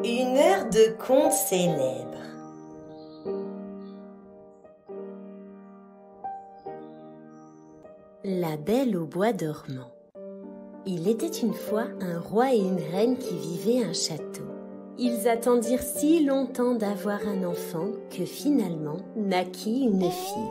Une heure de conte célèbre. La Belle au bois dormant. Il était une fois un roi et une reine qui vivaient à un château. Ils attendirent si longtemps d'avoir un enfant que finalement naquit une fille.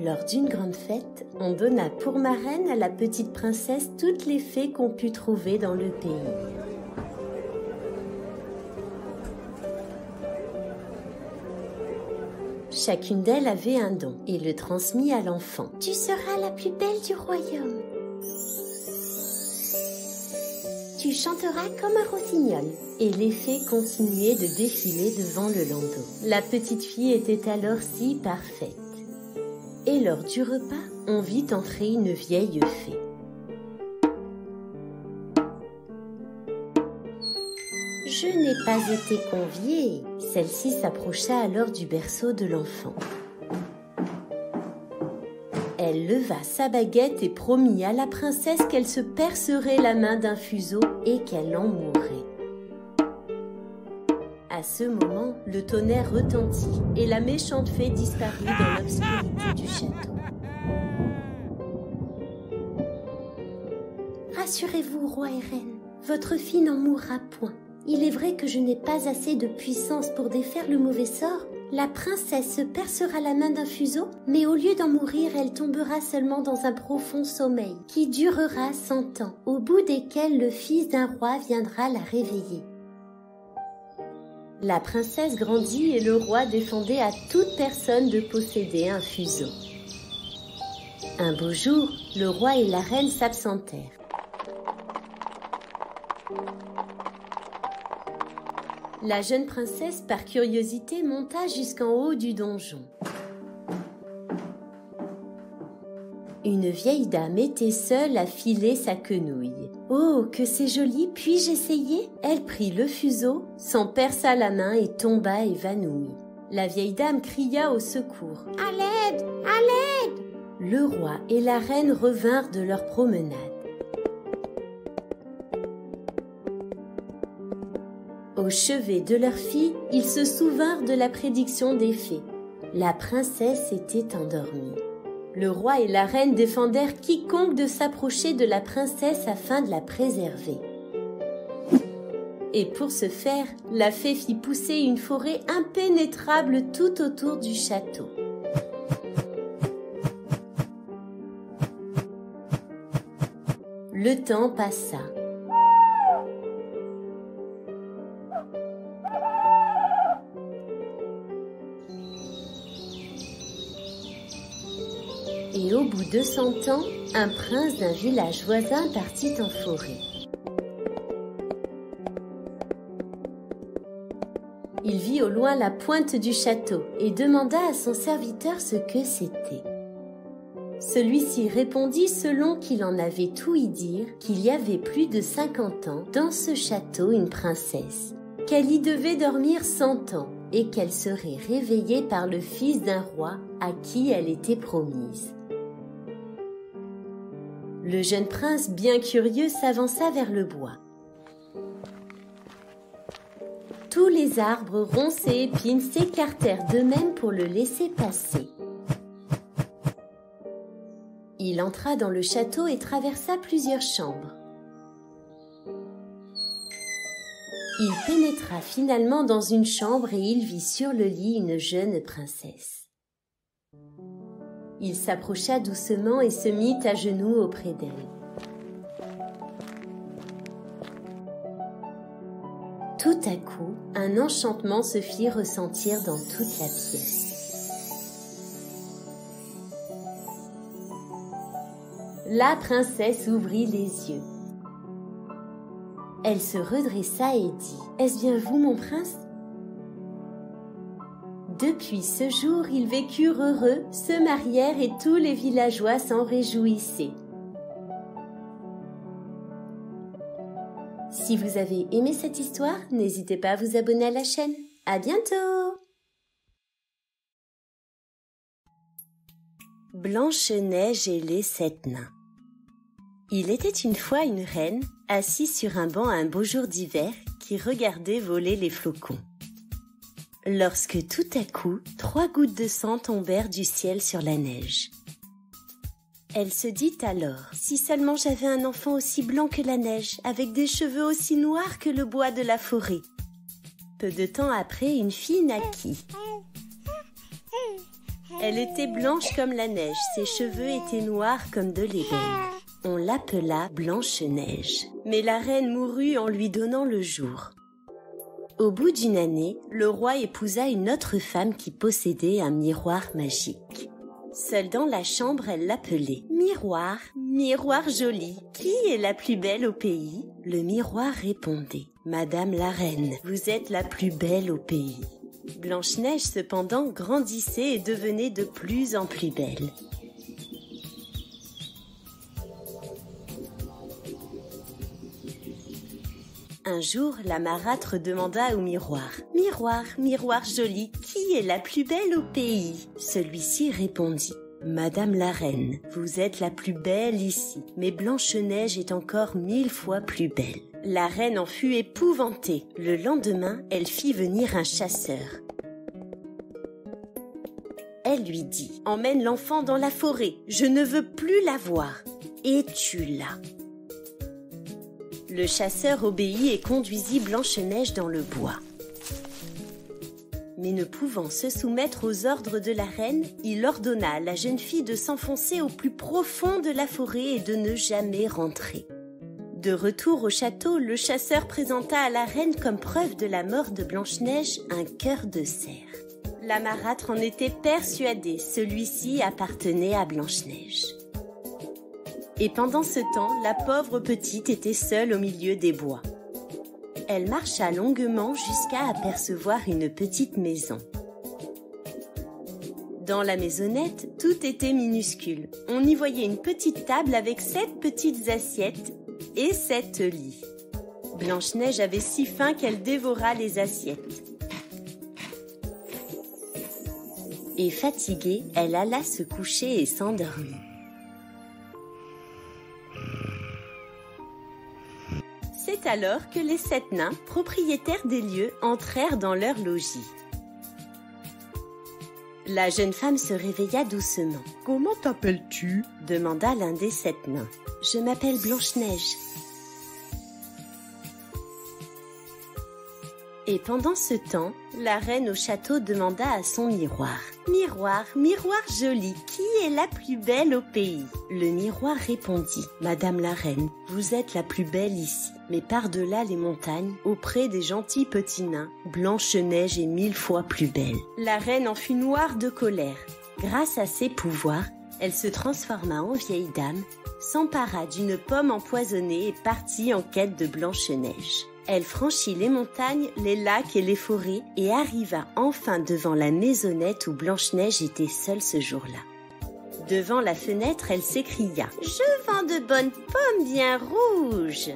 Lors d'une grande fête, on donna pour marraine à la petite princesse toutes les fées qu'on put trouver dans le pays. Chacune d'elles avait un don et le transmit à l'enfant. « Tu seras la plus belle du royaume. Tu chanteras comme un rossignol. » Et les fées continuaient de défiler devant le landau. La petite fille était alors si parfaite. Et lors du repas, on vit entrer une vieille fée. « Je n'ai pas été conviée. » Celle-ci s'approcha alors du berceau de l'enfant. Elle leva sa baguette et promit à la princesse qu'elle se percerait la main d'un fuseau et qu'elle en mourrait. À ce moment, le tonnerre retentit et la méchante fée disparut dans l'obscurité du château. « Rassurez-vous, roi et reine, votre fille n'en mourra point. Il est vrai que je n'ai pas assez de puissance pour défaire le mauvais sort. La princesse se percera la main d'un fuseau, mais au lieu d'en mourir, elle tombera seulement dans un profond sommeil qui durera 100 ans, au bout desquels le fils d'un roi viendra la réveiller. » La princesse grandit et le roi défendait à toute personne de posséder un fuseau. Un beau jour, le roi et la reine s'absentèrent. La jeune princesse, par curiosité, monta jusqu'en haut du donjon. Une vieille dame était seule à filer sa quenouille. « Oh, que c'est joli, puis-je essayer ?» Elle prit le fuseau, s'en perça la main et tomba évanouie. La vieille dame cria au secours. « À l'aide! À l'aide !» Le roi et la reine revinrent de leur promenade. Au chevet de leur fille, ils se souvinrent de la prédiction des fées. La princesse était endormie. Le roi et la reine défendèrent quiconque de s'approcher de la princesse afin de la préserver. Et pour ce faire, la fée fit pousser une forêt impénétrable tout autour du château. Le temps passa. Et au bout de 100 ans, un prince d'un village voisin partit en forêt. Il vit au loin la pointe du château et demanda à son serviteur ce que c'était. Celui-ci répondit selon qu'il en avait tout y dire qu'il y avait plus de 50 ans dans ce château une princesse, qu'elle y devait dormir 100 ans et qu'elle serait réveillée par le fils d'un roi à qui elle était promise. Le jeune prince, bien curieux, s'avança vers le bois. Tous les arbres, ronces et épines s'écartèrent d'eux-mêmes pour le laisser passer. Il entra dans le château et traversa plusieurs chambres. Il pénétra finalement dans une chambre et il vit sur le lit une jeune princesse. Il s'approcha doucement et se mit à genoux auprès d'elle. Tout à coup, un enchantement se fit ressentir dans toute la pièce. La princesse ouvrit les yeux. Elle se redressa et dit « Est-ce bien vous, mon prince ?» Depuis ce jour, ils vécurent heureux, se marièrent et tous les villageois s'en réjouissaient. Si vous avez aimé cette histoire, n'hésitez pas à vous abonner à la chaîne. À bientôt! Blanche-Neige et les 7 nains. Il était une fois une reine, assise sur un banc un beau jour d'hiver, qui regardait voler les flocons. Lorsque tout à coup, 3 gouttes de sang tombèrent du ciel sur la neige. Elle se dit alors, si seulement j'avais un enfant aussi blanc que la neige, avec des cheveux aussi noirs que le bois de la forêt. Peu de temps après, une fille naquit. Elle était blanche comme la neige, ses cheveux étaient noirs comme de l'ébène. On l'appela Blanche-Neige. Mais la reine mourut en lui donnant le jour. Au bout d'une année, le roi épousa une autre femme qui possédait un miroir magique. Seule dans la chambre, elle l'appelait « Miroir, miroir joli, qui est la plus belle au pays ?» Le miroir répondait « Madame la reine, vous êtes la plus belle au pays. » Blanche-Neige, cependant, grandissait et devenait de plus en plus belle. Un jour, la marâtre demanda au miroir « Miroir, miroir joli, qui est la plus belle au pays ?» Celui-ci répondit « Madame la reine, vous êtes la plus belle ici, mais Blanche-Neige est encore 1000 fois plus belle. » La reine en fut épouvantée. Le lendemain, elle fit venir un chasseur. Elle lui dit « Emmène l'enfant dans la forêt, je ne veux plus la voir. » Et tue-la. Le chasseur obéit et conduisit Blanche-Neige dans le bois. Mais ne pouvant se soumettre aux ordres de la reine, il ordonna à la jeune fille de s'enfoncer au plus profond de la forêt et de ne jamais rentrer. De retour au château, le chasseur présenta à la reine comme preuve de la mort de Blanche-Neige un cœur de cerf. La marâtre en était persuadée, celui-ci appartenait à Blanche-Neige. Et pendant ce temps, la pauvre petite était seule au milieu des bois. Elle marcha longuement jusqu'à apercevoir une petite maison. Dans la maisonnette, tout était minuscule. On y voyait une petite table avec 7 petites assiettes et 7 lits. Blanche-Neige avait si faim qu'elle dévora les assiettes. Et fatiguée, elle alla se coucher et s'endormit. C'est alors que les 7 nains, propriétaires des lieux, entrèrent dans leur logis. La jeune femme se réveilla doucement. « Comment t'appelles-tu » demanda l'un des 7 nains. « Je m'appelle Blanche-Neige. » Et pendant ce temps, la reine au château demanda à son miroir « Miroir, miroir joli, qui est la plus belle au pays ?» Le miroir répondit « Madame la reine, vous êtes la plus belle ici, mais par-delà les montagnes, auprès des gentils petits nains, Blanche-Neige est 1000 fois plus belle. » La reine en fut noire de colère. Grâce à ses pouvoirs, elle se transforma en vieille dame, s'empara d'une pomme empoisonnée et partit en quête de Blanche-Neige. Elle franchit les montagnes, les lacs et les forêts et arriva enfin devant la maisonnette où Blanche-Neige était seule ce jour-là. Devant la fenêtre, elle s'écria « Je vends de bonnes pommes bien rouges !»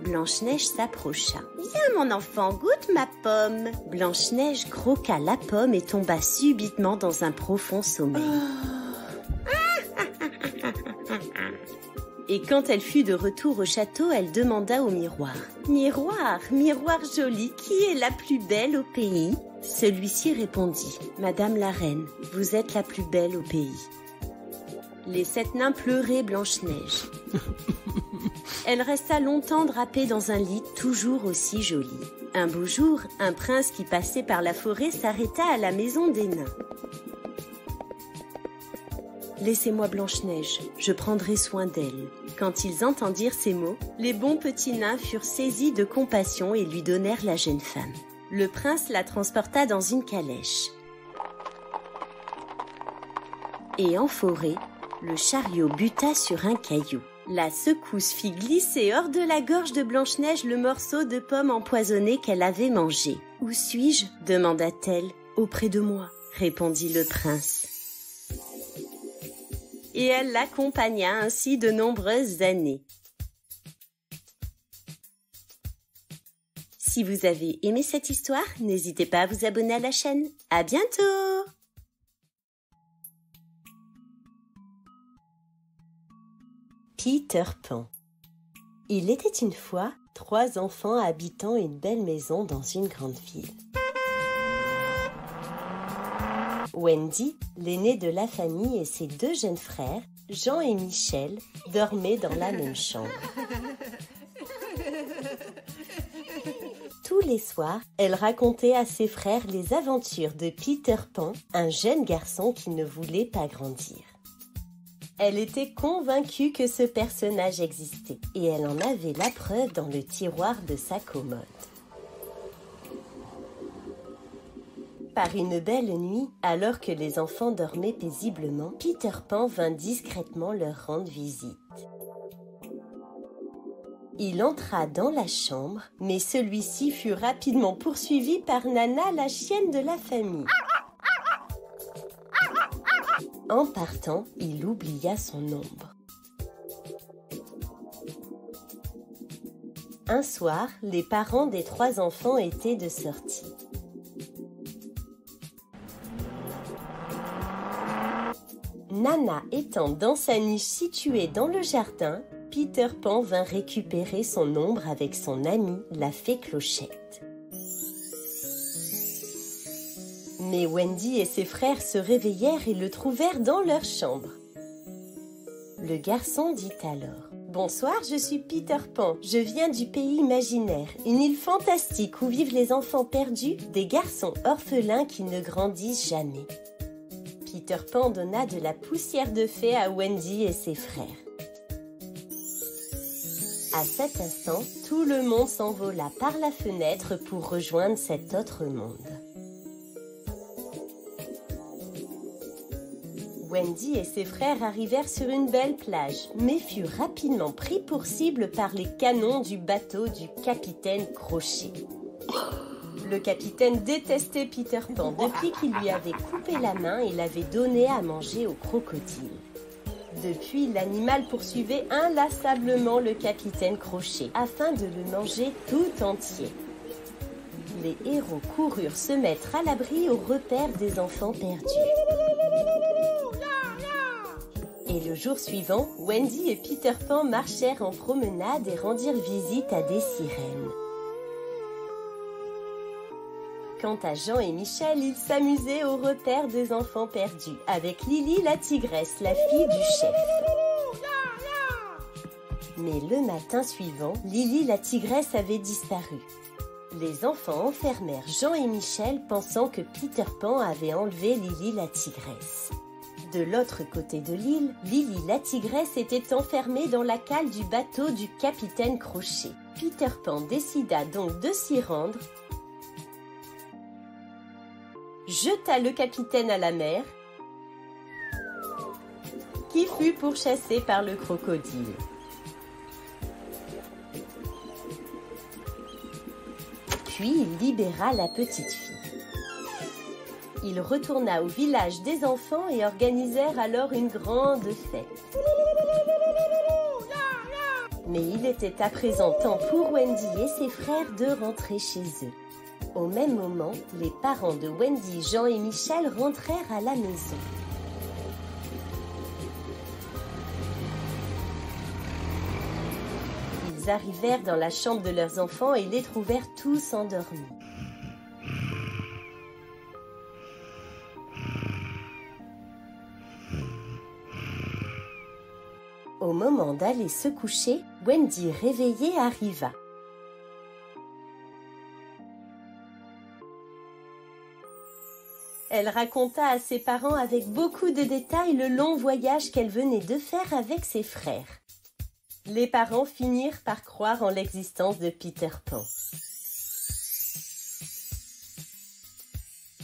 Blanche-Neige s'approcha. « Viens mon enfant, goûte ma pomme !» Blanche-Neige croqua la pomme et tomba subitement dans un profond sommeil. Et quand elle fut de retour au château, elle demanda au miroir « Miroir, miroir joli, qui est la plus belle au pays ?» Celui-ci répondit « Madame la reine, vous êtes la plus belle au pays. » Les 7 nains pleuraient Blanche-Neige. Elle resta longtemps drapée dans un lit toujours aussi joli. Un beau jour, un prince qui passait par la forêt s'arrêta à la maison des nains. « Laissez-moi Blanche-Neige, je prendrai soin d'elle. » Quand ils entendirent ces mots, les bons petits nains furent saisis de compassion et lui donnèrent la jeune femme. Le prince la transporta dans une calèche. Et en forêt, le chariot buta sur un caillou. La secousse fit glisser hors de la gorge de Blanche-Neige le morceau de pomme empoisonnée qu'elle avait mangé. « Où suis-je » demanda-t-elle. « Auprès de moi » répondit le prince. Et elle l'accompagna ainsi de nombreuses années. Si vous avez aimé cette histoire, n'hésitez pas à vous abonner à la chaîne. À bientôt! Peter Pan. Il était une fois 3 enfants habitant une belle maison dans une grande ville. Wendy, l'aîné de la famille, et ses 2 jeunes frères, Jean et Michel, dormaient dans la même chambre. Tous les soirs, elle racontait à ses frères les aventures de Peter Pan, un jeune garçon qui ne voulait pas grandir. Elle était convaincue que ce personnage existait et elle en avait la preuve dans le tiroir de sa commode. Par une belle nuit, alors que les enfants dormaient paisiblement, Peter Pan vint discrètement leur rendre visite. Il entra dans la chambre, mais celui-ci fut rapidement poursuivi par Nana, la chienne de la famille. En partant, il oublia son ombre. Un soir, les parents des 3 enfants étaient de sortie. Nana étant dans sa niche située dans le jardin, Peter Pan vint récupérer son ombre avec son amie, la fée Clochette. Mais Wendy et ses frères se réveillèrent et le trouvèrent dans leur chambre. Le garçon dit alors: « Bonsoir, je suis Peter Pan. Je viens du pays imaginaire, une île fantastique où vivent les enfants perdus, des garçons orphelins qui ne grandissent jamais. » Peter Pan donna de la poussière de fée à Wendy et ses frères. À cet instant, tout le monde s'envola par la fenêtre pour rejoindre cet autre monde. Wendy et ses frères arrivèrent sur une belle plage, mais furent rapidement pris pour cible par les canons du bateau du capitaine Crochet. Le capitaine détestait Peter Pan depuis qu'il lui avait coupé la main et l'avait donné à manger au crocodile. Depuis, l'animal poursuivait inlassablement le capitaine Crochet afin de le manger tout entier. Les héros coururent se mettre à l'abri au repère des enfants perdus. Et le jour suivant, Wendy et Peter Pan marchèrent en promenade et rendirent visite à des sirènes. Quant à Jean et Michel, ils s'amusaient au repère des enfants perdus avec Lily la tigresse, la fille du chef. Mais le matin suivant, Lily la tigresse avait disparu. Les enfants enfermèrent Jean et Michel pensant que Peter Pan avait enlevé Lily la tigresse. De l'autre côté de l'île, Lily la tigresse était enfermée dans la cale du bateau du capitaine Crochet. Peter Pan décida donc de s'y rendre, jeta le capitaine à la mer, qui fut pourchassé par le crocodile. Puis il libéra la petite fille. Il retourna au village des enfants et organisèrent alors une grande fête. Mais il était à présent temps pour Wendy et ses frères de rentrer chez eux. Au même moment, les parents de Wendy, Jean et Michel rentrèrent à la maison. Ils arrivèrent dans la chambre de leurs enfants et les trouvèrent tous endormis. Au moment d'aller se coucher, Wendy réveillée arriva. Elle raconta à ses parents avec beaucoup de détails le long voyage qu'elle venait de faire avec ses frères. Les parents finirent par croire en l'existence de Peter Pan.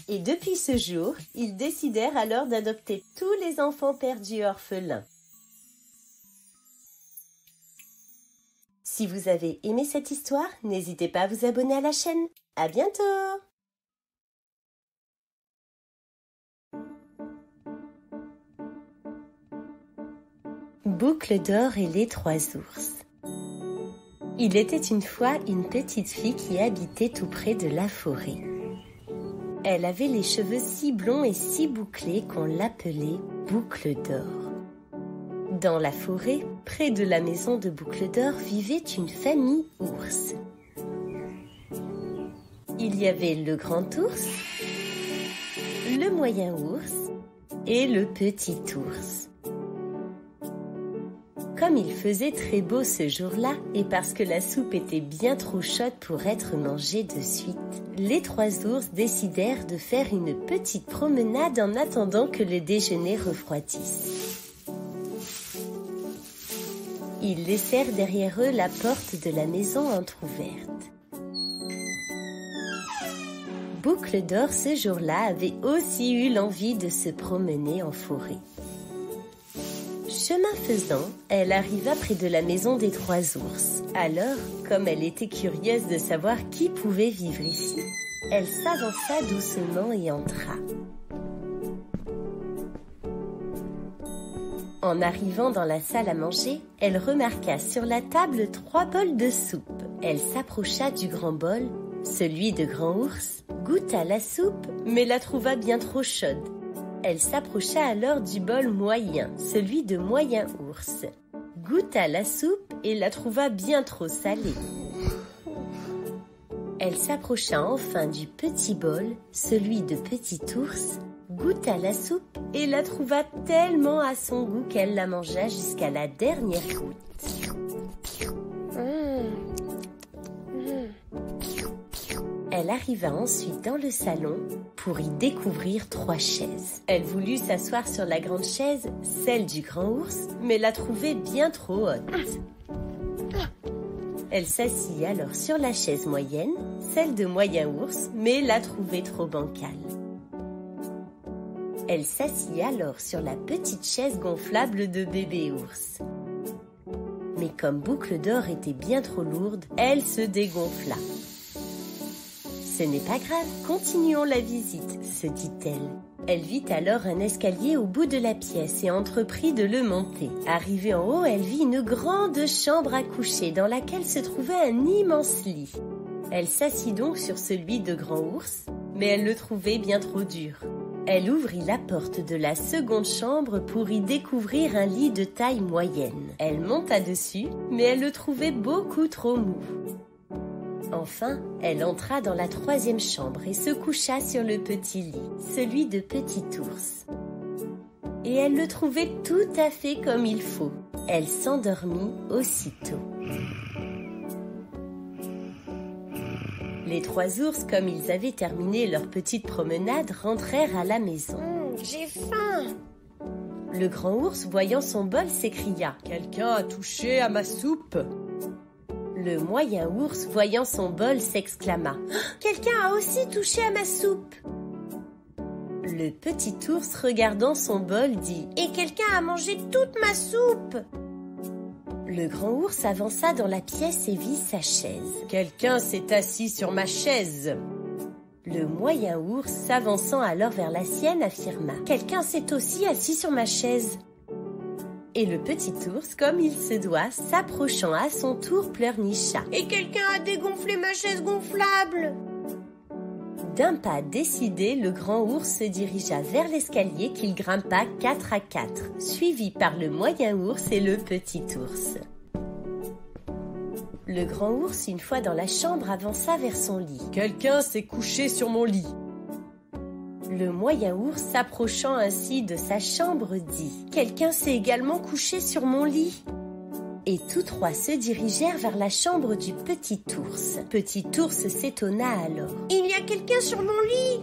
Et depuis ce jour, ils décidèrent alors d'adopter tous les enfants perdus orphelins. Si vous avez aimé cette histoire, n'hésitez pas à vous abonner à la chaîne. À bientôt! Boucle d'or et les 3 ours. Il était une fois une petite fille qui habitait tout près de la forêt. Elle avait les cheveux si blonds et si bouclés qu'on l'appelait Boucle d'or. Dans la forêt, près de la maison de Boucle d'Or, vivait une famille ours. Il y avait le grand ours, le moyen ours et le petit ours. Comme il faisait très beau ce jour-là, et parce que la soupe était bien trop chaude pour être mangée de suite, les 3 ours décidèrent de faire une petite promenade en attendant que le déjeuner refroidisse. Ils laissèrent derrière eux la porte de la maison entr'ouverte. Boucle d'Or ce jour-là avait aussi eu l'envie de se promener en forêt. Chemin faisant, elle arriva près de la maison des 3 ours. Alors, comme elle était curieuse de savoir qui pouvait vivre ici, elle s'avança doucement et entra. En arrivant dans la salle à manger, elle remarqua sur la table 3 bols de soupe. Elle s'approcha du grand bol, celui de grand ours, goûta la soupe, mais la trouva bien trop chaude. Elle s'approcha alors du bol moyen, celui de moyen ours, goûta la soupe et la trouva bien trop salée. Elle s'approcha enfin du petit bol, celui de petit ours, goûta la soupe et la trouva tellement à son goût qu'elle la mangea jusqu'à la dernière goutte. Elle arriva ensuite dans le salon pour y découvrir 3 chaises. Elle voulut s'asseoir sur la grande chaise, celle du grand ours, mais la trouvait bien trop haute. Elle s'assit alors sur la chaise moyenne, celle de moyen ours, mais la trouvait trop bancale. Elle s'assit alors sur la petite chaise gonflable de bébé ours. Mais comme Boucle d'Or était bien trop lourde, elle se dégonfla. Ce n'est pas grave, continuons la visite, se dit-elle. Elle vit alors un escalier au bout de la pièce et entreprit de le monter. Arrivée en haut, elle vit une grande chambre à coucher dans laquelle se trouvait un immense lit. Elle s'assit donc sur celui de grand ours, mais elle le trouvait bien trop dur. Elle ouvrit la porte de la seconde chambre pour y découvrir un lit de taille moyenne. Elle monta dessus, mais elle le trouvait beaucoup trop mou. Enfin, elle entra dans la 3e chambre et se coucha sur le petit lit, celui de petit ours. Et elle le trouvait tout à fait comme il faut. Elle s'endormit aussitôt. Les 3 ours, comme ils avaient terminé leur petite promenade, rentrèrent à la maison. J'ai faim! Le grand ours, voyant son bol, s'écria « Quelqu'un a touché à ma soupe !» Le moyen ours, voyant son bol, s'exclama « Quelqu'un a aussi touché à ma soupe !» Le petit ours, regardant son bol, dit « Et quelqu'un a mangé toute ma soupe !» Le grand ours avança dans la pièce et vit sa chaise. « Quelqu'un s'est assis sur ma chaise !» Le moyen ours, s'avançant alors vers la sienne, affirma « Quelqu'un s'est aussi assis sur ma chaise !» Et le petit ours, comme il se doit, s'approchant à son tour, pleurnicha. « Et quelqu'un a dégonflé ma chaise gonflable !» D'un pas décidé, le grand ours se dirigea vers l'escalier qu'il grimpa 4 à 4, suivi par le moyen ours et le petit ours. Le grand ours, une fois dans la chambre, avança vers son lit. « Quelqu'un s'est couché sur mon lit !» Le moyen ours, s'approchant ainsi de sa chambre, dit « Quelqu'un s'est également couché sur mon lit !» Et tous 3 se dirigèrent vers la chambre du petit ours. Petit ours s'étonna alors. « Il y a quelqu'un sur mon lit !»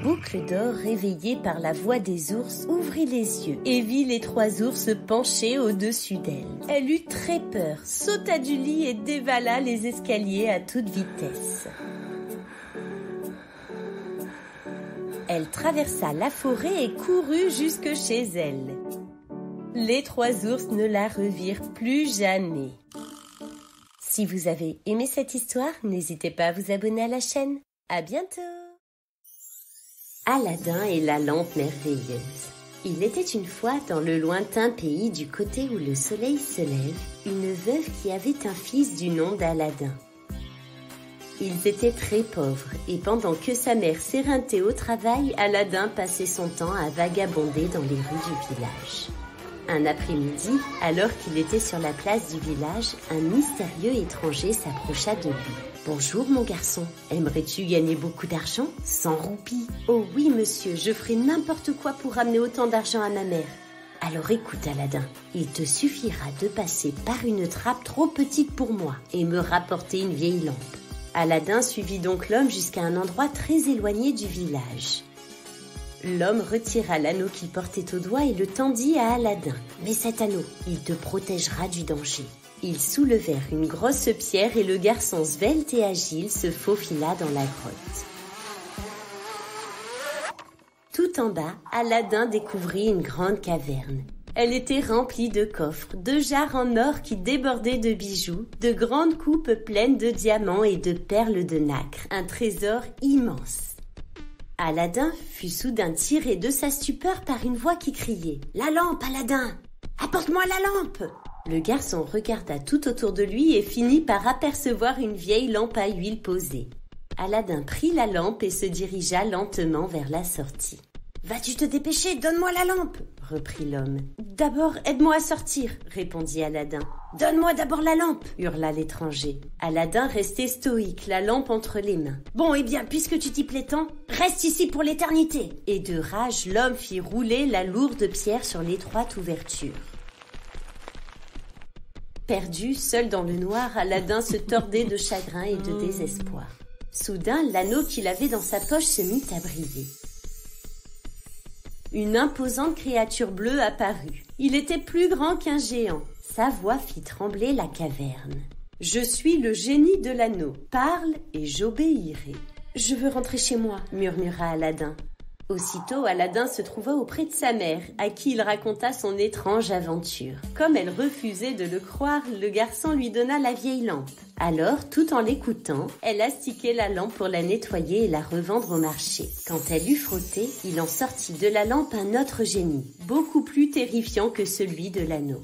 Boucle d'Or, réveillée par la voix des ours, ouvrit les yeux et vit les 3 ours penchés au-dessus d'elle. Elle eut très peur, sauta du lit et dévala les escaliers à toute vitesse. Elle traversa la forêt et courut jusque chez elle. Les 3 ours ne la revirent plus jamais. Si vous avez aimé cette histoire, n'hésitez pas à vous abonner à la chaîne. À bientôt! Aladin et la lampe merveilleuse. Il était une fois dans le lointain pays du côté où le soleil se lève, une veuve qui avait un fils du nom d'Aladin. Ils étaient très pauvres et pendant que sa mère s'éreintait au travail, Aladin passait son temps à vagabonder dans les rues du village. Un après-midi, alors qu'il était sur la place du village, un mystérieux étranger s'approcha de lui. « Bonjour mon garçon, aimerais-tu gagner beaucoup d'argent? 100 roupies. »« Oh oui monsieur, je ferai n'importe quoi pour ramener autant d'argent à ma mère. » « Alors écoute Aladin, il te suffira de passer par une trappe trop petite pour moi et me rapporter une vieille lampe. » Aladin suivit donc l'homme jusqu'à un endroit très éloigné du village. L'homme retira l'anneau qu'il portait au doigt et le tendit à Aladin. « Mais cet anneau, il te protégera du danger. » Ils soulevèrent une grosse pierre et le garçon svelte et agile se faufila dans la grotte. Tout en bas, Aladin découvrit une grande caverne. Elle était remplie de coffres, de jarres en or qui débordaient de bijoux, de grandes coupes pleines de diamants et de perles de nacre. Un trésor immense. Aladin fut soudain tiré de sa stupeur par une voix qui criait « La lampe, Aladin! Apporte-moi la lampe !» Le garçon regarda tout autour de lui et finit par apercevoir une vieille lampe à huile posée. Aladin prit la lampe et se dirigea lentement vers la sortie. « Vas-tu te dépêcher, donne-moi la lampe !» reprit l'homme. « D'abord, aide-moi à sortir !» répondit Aladin. « Donne-moi d'abord la lampe !» hurla l'étranger. Aladin restait stoïque, la lampe entre les mains. « Bon, eh bien, puisque tu t'y plais tant, reste ici pour l'éternité !» Et de rage, l'homme fit rouler la lourde pierre sur l'étroite ouverture. Perdu, seul dans le noir, Aladin se tordait de chagrin et de désespoir. Soudain, l'anneau qu'il avait dans sa poche se mit à briller. Une imposante créature bleue apparut. Il était plus grand qu'un géant. Sa voix fit trembler la caverne. « Je suis le génie de l'anneau. Parle et j'obéirai. »« Je veux rentrer chez moi, » murmura Aladin. Aussitôt, Aladin se trouva auprès de sa mère, à qui il raconta son étrange aventure. Comme elle refusait de le croire, le garçon lui donna la vieille lampe. Alors, tout en l'écoutant, elle astiquait la lampe pour la nettoyer et la revendre au marché. Quand elle eut frotté, il en sortit de la lampe un autre génie, beaucoup plus terrifiant que celui de l'anneau.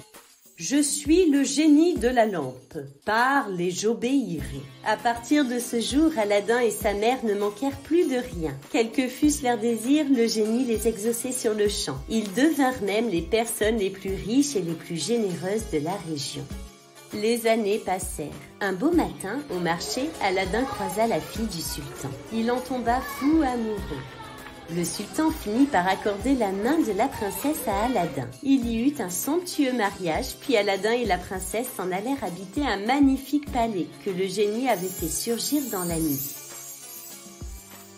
Je suis le génie de la lampe. Parle et j'obéirai. À partir de ce jour, Aladin et sa mère ne manquèrent plus de rien. Quels que fussent leurs désirs, le génie les exauçait sur le champ. Ils devinrent même les personnes les plus riches et les plus généreuses de la région. Les années passèrent. Un beau matin, au marché, Aladin croisa la fille du sultan. Il en tomba fou amoureux. Le sultan finit par accorder la main de la princesse à Aladin. Il y eut un somptueux mariage, puis Aladin et la princesse s'en allèrent habiter un magnifique palais que le génie avait fait surgir dans la nuit.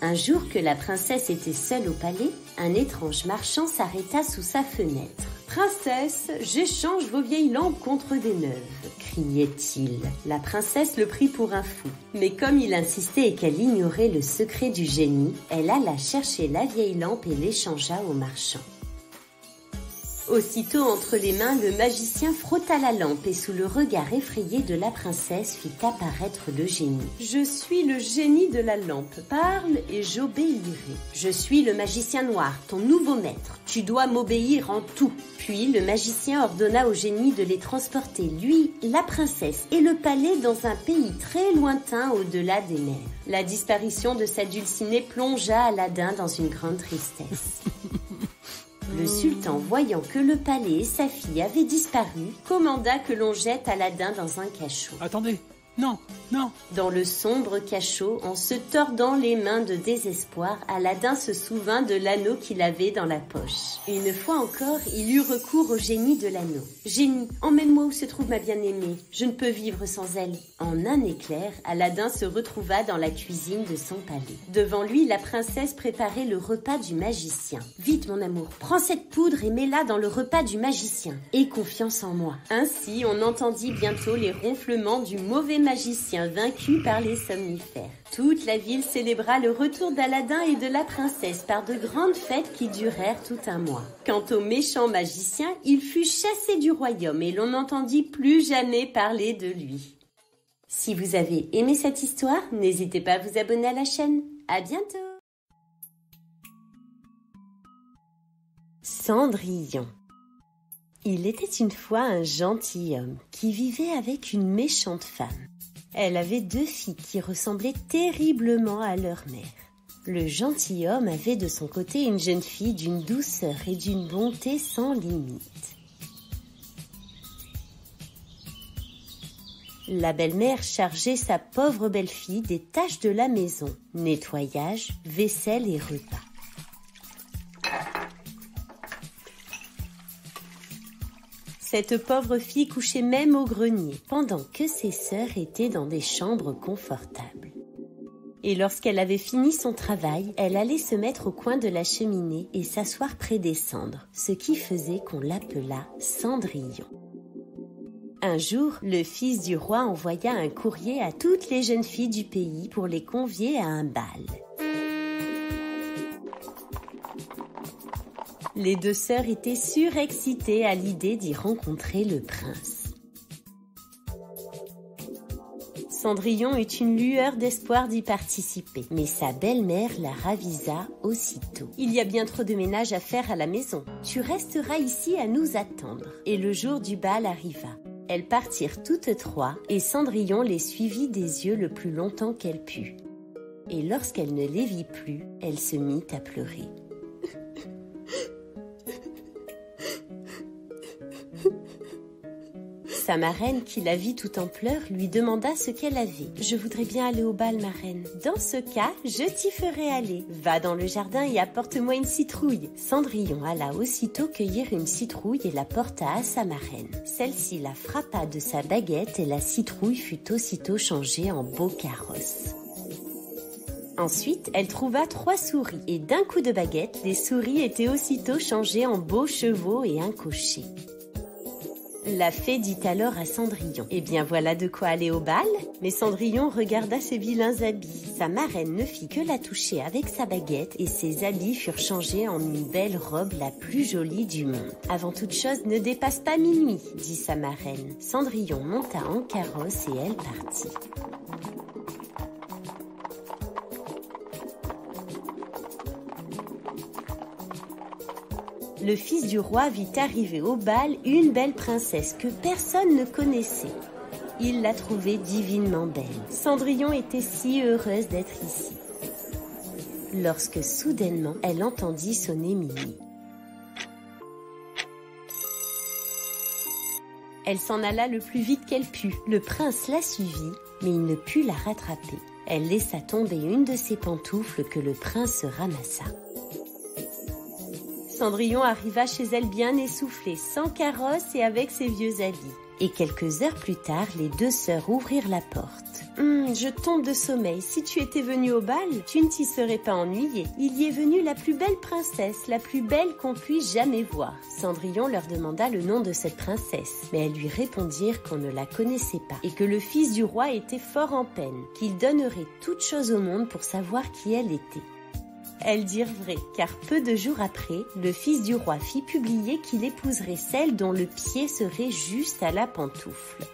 Un jour que la princesse était seule au palais, un étrange marchand s'arrêta sous sa fenêtre. « Princesse, j'échange vos vieilles lampes contre des neuves !» criait-il. La princesse le prit pour un fou. Mais comme il insistait et qu'elle ignorait le secret du génie, elle alla chercher la vieille lampe et l'échangea au marchand. Aussitôt entre les mains, le magicien frotta la lampe et sous le regard effrayé de la princesse fit apparaître le génie. « Je suis le génie de la lampe. Parle et j'obéirai. Je suis le magicien noir, ton nouveau maître. Tu dois m'obéir en tout. » Puis le magicien ordonna au génie de les transporter, lui, la princesse et le palais, dans un pays très lointain au-delà des mers. La disparition de sa dulcinée plongea Aladin dans une grande tristesse. Le sultan, voyant que le palais et sa fille avaient disparu, commanda que l'on jette Aladin dans un cachot. Attendez, non, non. Dans le sombre cachot, en se tordant les mains de désespoir, Aladin se souvint de l'anneau qu'il avait dans la poche. Une fois encore, il eut recours au génie de l'anneau. « Génie, emmène-moi où se trouve ma bien-aimée. Je ne peux vivre sans elle. » En un éclair, Aladin se retrouva dans la cuisine de son palais. Devant lui, la princesse préparait le repas du magicien. « Vite, mon amour, prends cette poudre et mets-la dans le repas du magicien. Aie confiance en moi. » Ainsi, on entendit bientôt les ronflements du mauvais magicien vaincu par les somnifères. Toute la ville célébra le retour d'Aladin et de la princesse par de grandes fêtes qui durèrent tout un mois. Quant au méchant magicien, il fut chassé du royaume et l'on n'entendit plus jamais parler de lui. Si vous avez aimé cette histoire, n'hésitez pas à vous abonner à la chaîne. À bientôt! Cendrillon. Il était une fois un gentilhomme qui vivait avec une méchante femme. Elle avait 2 filles qui ressemblaient terriblement à leur mère. Le gentilhomme avait de son côté une jeune fille d'une douceur et d'une bonté sans limite. La belle-mère chargeait sa pauvre belle-fille des tâches de la maison, nettoyage, vaisselle et repas. Cette pauvre fille couchait même au grenier, pendant que ses sœurs étaient dans des chambres confortables. Et lorsqu'elle avait fini son travail, elle allait se mettre au coin de la cheminée et s'asseoir près des cendres, ce qui faisait qu'on l'appela Cendrillon. Un jour, le fils du roi envoya un courrier à toutes les jeunes filles du pays pour les convier à un bal. Les 2 sœurs étaient surexcitées à l'idée d'y rencontrer le prince. Cendrillon eut une lueur d'espoir d'y participer, mais sa belle-mère la ravisa aussitôt. « Il y a bien trop de ménage à faire à la maison. Tu resteras ici à nous attendre. » Et le jour du bal arriva. Elles partirent toutes 3 et Cendrillon les suivit des yeux le plus longtemps qu'elle put. Et lorsqu'elle ne les vit plus, elle se mit à pleurer. Sa marraine, qui la vit tout en pleurs, lui demanda ce qu'elle avait. « Je voudrais bien aller au bal, marraine. »« Dans ce cas, je t'y ferai aller. Va dans le jardin et apporte-moi une citrouille. » Cendrillon alla aussitôt cueillir une citrouille et la porta à sa marraine. Celle-ci la frappa de sa baguette et la citrouille fut aussitôt changée en beau carrosse. Ensuite, elle trouva 3 souris et d'un coup de baguette, les souris étaient aussitôt changées en beaux chevaux et un cocher. La fée dit alors à Cendrillon « Eh bien voilà de quoi aller au bal ?» Mais Cendrillon regarda ses vilains habits. Sa marraine ne fit que la toucher avec sa baguette et ses habits furent changés en une belle robe la plus jolie du monde. « Avant toute chose, ne dépasse pas minuit, » dit sa marraine. Cendrillon monta en carrosse et elle partit. Le fils du roi vit arriver au bal une belle princesse que personne ne connaissait. Il la trouvait divinement belle. Cendrillon était si heureuse d'être ici. Lorsque soudainement, elle entendit sonner minuit. Elle s'en alla le plus vite qu'elle put. Le prince la suivit, mais il ne put la rattraper. Elle laissa tomber une de ses pantoufles que le prince ramassa. Cendrillon arriva chez elle bien essoufflée, sans carrosse et avec ses vieux habits. Et quelques heures plus tard, les 2 sœurs ouvrirent la porte. « Je tombe de sommeil. Si tu étais venue au bal, tu ne t'y serais pas ennuyée. Il y est venue la plus belle princesse, la plus belle qu'on puisse jamais voir. » Cendrillon leur demanda le nom de cette princesse, mais elles lui répondirent qu'on ne la connaissait pas et que le fils du roi était fort en peine, qu'il donnerait toute chose au monde pour savoir qui elle était. Elles dirent vrai, car peu de jours après, le fils du roi fit publier qu'il épouserait celle dont le pied serait juste à la pantoufle.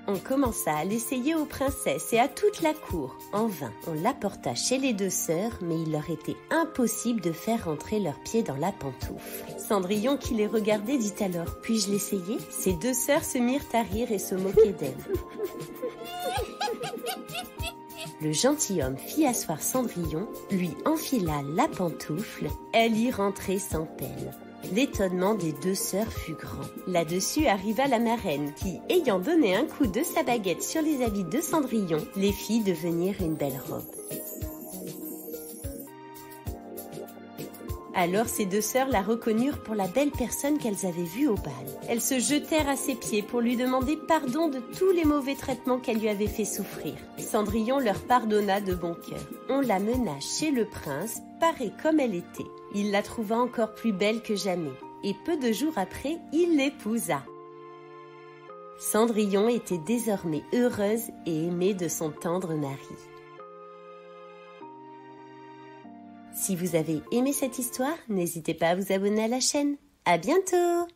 On commença à l'essayer aux princesses et à toute la cour. En vain, on l'apporta chez les 2 sœurs, mais il leur était impossible de faire rentrer leurs pieds dans la pantoufle. Cendrillon, qui les regardait, dit alors « Puis-je l'essayer ?» Ces 2 sœurs se mirent à rire et se moquer d'elle. Le gentilhomme fit asseoir Cendrillon, lui enfila la pantoufle, elle y rentrait sans peine. L'étonnement des 2 sœurs fut grand. Là-dessus arriva la marraine qui, ayant donné un coup de sa baguette sur les habits de Cendrillon, les fit devenir une belle robe. Alors ces 2 sœurs la reconnurent pour la belle personne qu'elles avaient vue au bal. Elles se jetèrent à ses pieds pour lui demander pardon de tous les mauvais traitements qu'elle lui avait fait souffrir. Cendrillon leur pardonna de bon cœur. On la mena chez le prince, parée comme elle était. Il la trouva encore plus belle que jamais, et peu de jours après, il l'épousa. Cendrillon était désormais heureuse et aimée de son tendre mari. Si vous avez aimé cette histoire, n'hésitez pas à vous abonner à la chaîne. À bientôt!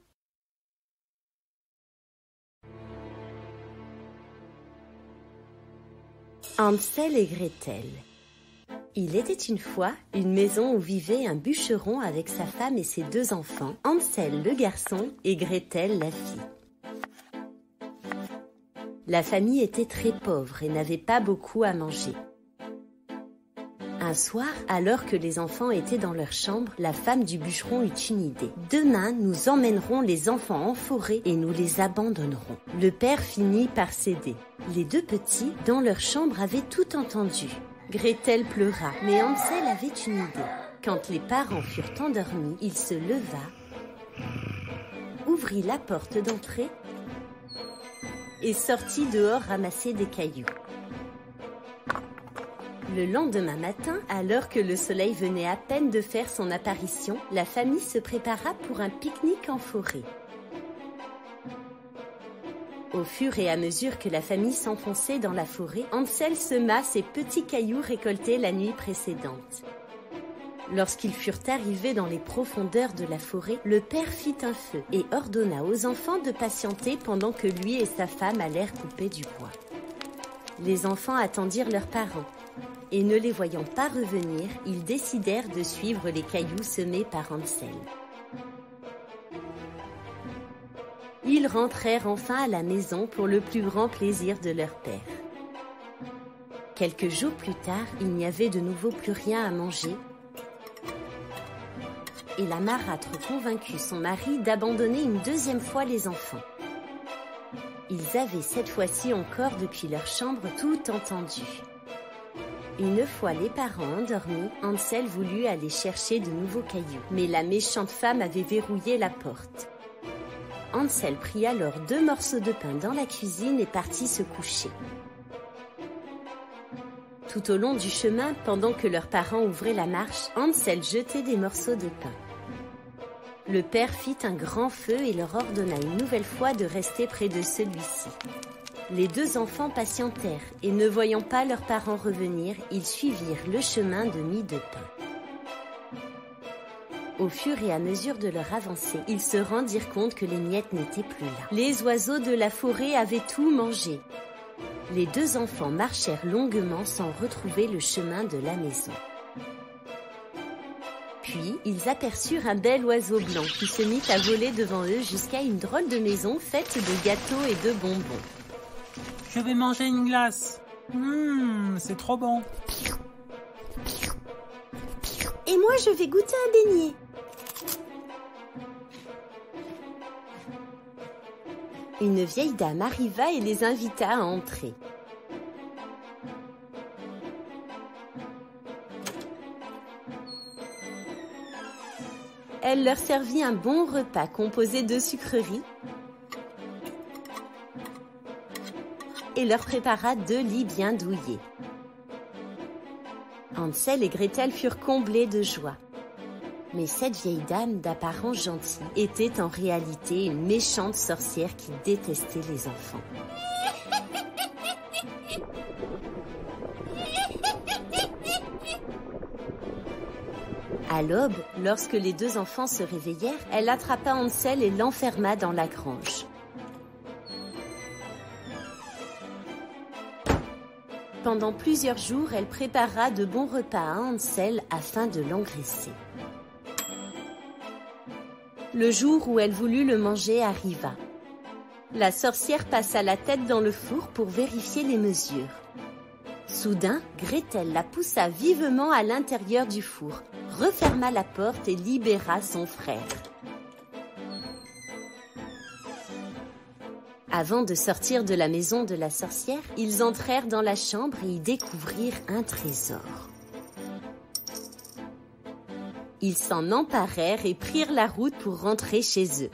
Hansel et Gretel. Il était une fois une maison où vivait un bûcheron avec sa femme et ses 2 enfants, Hansel le garçon et Gretel la fille. La famille était très pauvre et n'avait pas beaucoup à manger. Un soir, alors que les enfants étaient dans leur chambre, la femme du bûcheron eut une idée. « Demain, nous emmènerons les enfants en forêt et nous les abandonnerons. » Le père finit par céder. Les deux petits, dans leur chambre, avaient tout entendu. Gretel pleura, mais Hansel avait une idée. Quand les parents furent endormis, il se leva, ouvrit la porte d'entrée et sortit dehors ramasser des cailloux. Le lendemain matin, alors que le soleil venait à peine de faire son apparition, la famille se prépara pour un pique-nique en forêt. Au fur et à mesure que la famille s'enfonçait dans la forêt, Hansel sema ses petits cailloux récoltés la nuit précédente. Lorsqu'ils furent arrivés dans les profondeurs de la forêt, le père fit un feu et ordonna aux enfants de patienter pendant que lui et sa femme allèrent couper du bois. Les enfants attendirent leurs parents. Et ne les voyant pas revenir, ils décidèrent de suivre les cailloux semés par Hansel. Ils rentrèrent enfin à la maison pour le plus grand plaisir de leur père. Quelques jours plus tard, il n'y avait de nouveau plus rien à manger et la marâtre convaincut son mari d'abandonner une deuxième fois les enfants. Ils avaient cette fois-ci encore depuis leur chambre tout entendu. Une fois les parents endormis, Hansel voulut aller chercher de nouveaux cailloux, mais la méchante femme avait verrouillé la porte. Hansel prit alors 2 morceaux de pain dans la cuisine et partit se coucher. Tout au long du chemin, pendant que leurs parents ouvraient la marche, Hansel jetait des morceaux de pain. Le père fit un grand feu et leur ordonna une nouvelle fois de rester près de celui-ci. Les 2 enfants patientèrent et ne voyant pas leurs parents revenir, ils suivirent le chemin de mie de pain. Au fur et à mesure de leur avancée, ils se rendirent compte que les miettes n'étaient plus là. Les oiseaux de la forêt avaient tout mangé. Les 2 enfants marchèrent longuement sans retrouver le chemin de la maison. Puis, ils aperçurent un bel oiseau blanc qui se mit à voler devant eux jusqu'à une drôle de maison faite de gâteaux et de bonbons. Je vais manger une glace. C'est trop bon. Et moi, je vais goûter un beignet. Une vieille dame arriva et les invita à entrer. Elle leur servit un bon repas composé de sucreries et leur prépara 2 lits bien douillés. Hansel et Gretel furent comblés de joie. Mais cette vieille dame d'apparence gentille était en réalité une méchante sorcière qui détestait les enfants. À l'aube, lorsque les 2 enfants se réveillèrent, elle attrapa Hansel et l'enferma dans la grange. Pendant plusieurs jours, elle prépara de bons repas à Hansel afin de l'engraisser. Le jour où elle voulut le manger arriva. La sorcière passa la tête dans le four pour vérifier les mesures. Soudain, Gretel la poussa vivement à l'intérieur du four, referma la porte et libéra son frère. Avant de sortir de la maison de la sorcière, ils entrèrent dans la chambre et y découvrirent un trésor. Ils s'en emparèrent et prirent la route pour rentrer chez eux.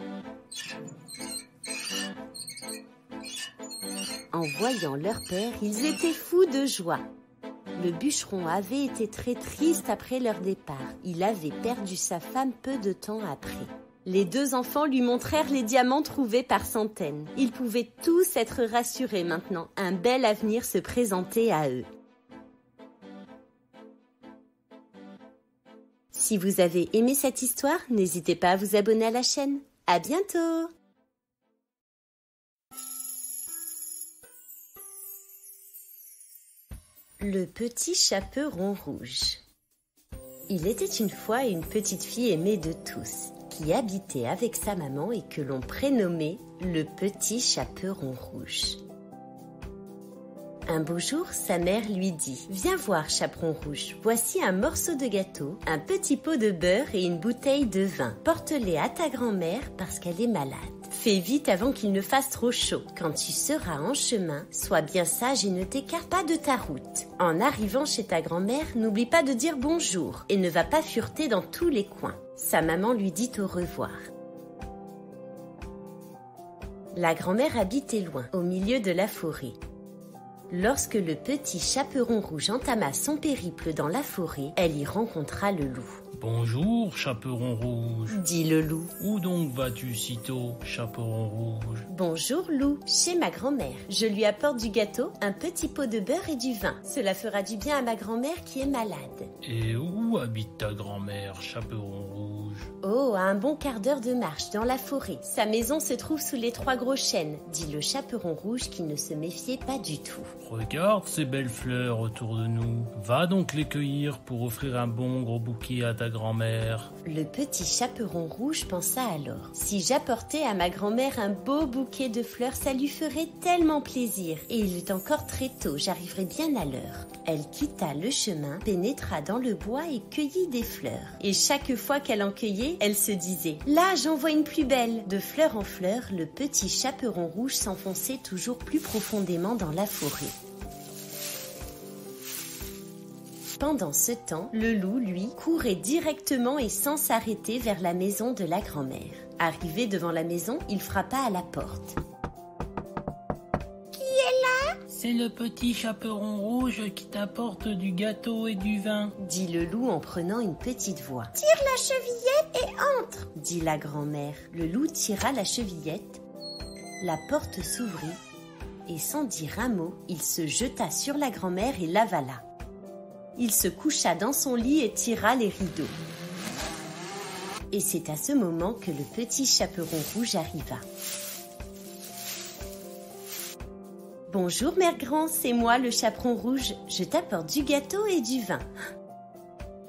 En voyant leur père, ils étaient fous de joie. Le bûcheron avait été très triste après leur départ. Il avait perdu sa femme peu de temps après. Les 2 enfants lui montrèrent les diamants trouvés par centaines. Ils pouvaient tous être rassurés maintenant. Un bel avenir se présentait à eux. Si vous avez aimé cette histoire, n'hésitez pas à vous abonner à la chaîne. À bientôt! Le petit chaperon rouge. Il était une fois une petite fille aimée de tous, qui habitait avec sa maman et que l'on prénommait le petit chaperon rouge. Un beau jour, sa mère lui dit « Viens voir, chaperon rouge, voici un morceau de gâteau, un petit pot de beurre et une bouteille de vin. Porte-les à ta grand-mère parce qu'elle est malade. Fais vite avant qu'il ne fasse trop chaud. Quand tu seras en chemin, sois bien sage et ne t'écarte pas de ta route. En arrivant chez ta grand-mère, n'oublie pas de dire bonjour et ne va pas fureter dans tous les coins. » Sa maman lui dit au revoir. La grand-mère habitait loin, au milieu de la forêt. Lorsque le petit chaperon rouge entama son périple dans la forêt, elle y rencontra le loup. « Bonjour, chaperon rouge. » dit le loup. « Où donc vas-tu si tôt, chaperon rouge ?»« Bonjour, loup, chez ma grand-mère. Je lui apporte du gâteau, un petit pot de beurre et du vin. Cela fera du bien à ma grand-mère qui est malade. »« Et où habite ta grand-mère, chaperon rouge ?»« Oh, à un bon quart d'heure de marche dans la forêt. Sa maison se trouve sous les 3 gros chênes, » dit le chaperon rouge qui ne se méfiait pas du tout. « Regarde ces belles fleurs autour de nous. Va donc les cueillir pour offrir un bon gros bouquet à ta grand-mère. » Le petit chaperon rouge pensa alors. Si j'apportais à ma grand-mère un beau bouquet de fleurs, ça lui ferait tellement plaisir. Et il est encore très tôt, j'arriverai bien à l'heure. Elle quitta le chemin, pénétra dans le bois et cueillit des fleurs. Et chaque fois qu'elle en cueillait, elle se disait « Là, j'en vois une plus belle !» De fleur en fleur, le petit chaperon rouge s'enfonçait toujours plus profondément dans la forêt. Pendant ce temps, le loup, lui, courait directement et sans s'arrêter vers la maison de la grand-mère. Arrivé devant la maison, il frappa à la porte. « Qui est là ?» « C'est le petit chaperon rouge qui t'apporte du gâteau et du vin, » dit le loup en prenant une petite voix. « Tire la chevillette et entre !» dit la grand-mère. Le loup tira la chevillette, la porte s'ouvrit et sans dire un mot, il se jeta sur la grand-mère et l'avala. Il se coucha dans son lit et tira les rideaux. Et c'est à ce moment que le petit chaperon rouge arriva. « Bonjour, mère grand, c'est moi le chaperon rouge. Je t'apporte du gâteau et du vin. »«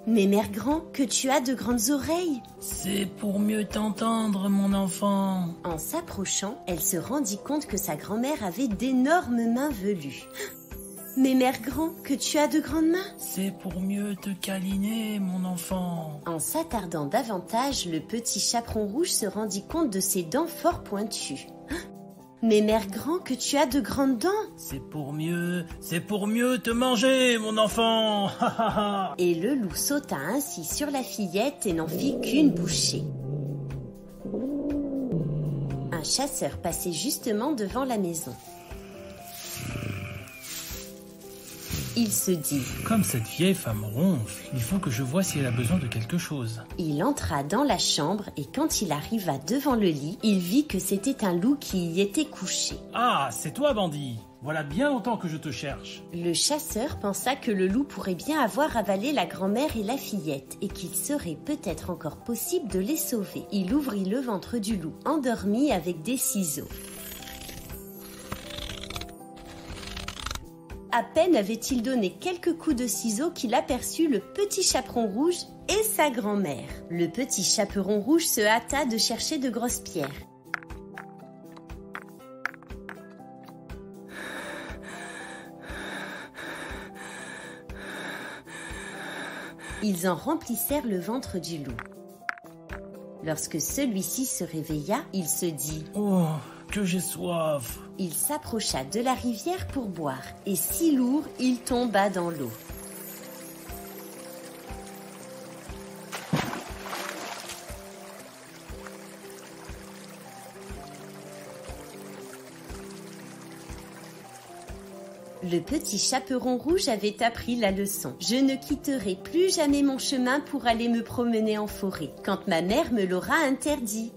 Mais mère grand, que tu as de grandes oreilles !»« C'est pour mieux t'entendre, mon enfant. » En s'approchant, elle se rendit compte que sa grand-mère avait d'énormes mains velues. Mais mère grand, que tu as de grandes mains !»« C'est pour mieux te câliner, mon enfant. » En s'attardant davantage, le petit chaperon rouge se rendit compte de ses dents fort pointues. « Mais mère grand, que tu as de grandes dents !»« C'est pour mieux te manger, mon enfant. » Et le loup sauta ainsi sur la fillette et n'en fit qu'une bouchée. Un chasseur passait justement devant la maison. Il se dit « Comme cette vieille femme ronfle, il faut que je voie si elle a besoin de quelque chose. » Il entra dans la chambre et quand il arriva devant le lit, il vit que c'était un loup qui y était couché. « Ah, c'est toi, bandit. Voilà bien longtemps que je te cherche. » Le chasseur pensa que le loup pourrait bien avoir avalé la grand-mère et la fillette et qu'il serait peut-être encore possible de les sauver. Il ouvrit le ventre du loup, endormi avec des ciseaux. À peine avait-il donné quelques coups de ciseaux qu'il aperçut le petit chaperon rouge et sa grand-mère. Le petit chaperon rouge se hâta de chercher de grosses pierres. Ils en remplissèrent le ventre du loup. Lorsque celui-ci se réveilla, il se dit « Oh, que j'ai soif !» Il s'approcha de la rivière pour boire, et si lourd, il tomba dans l'eau. Le petit chaperon rouge avait appris la leçon. Je ne quitterai plus jamais mon chemin pour aller me promener en forêt, quand ma mère me l'aura interdit.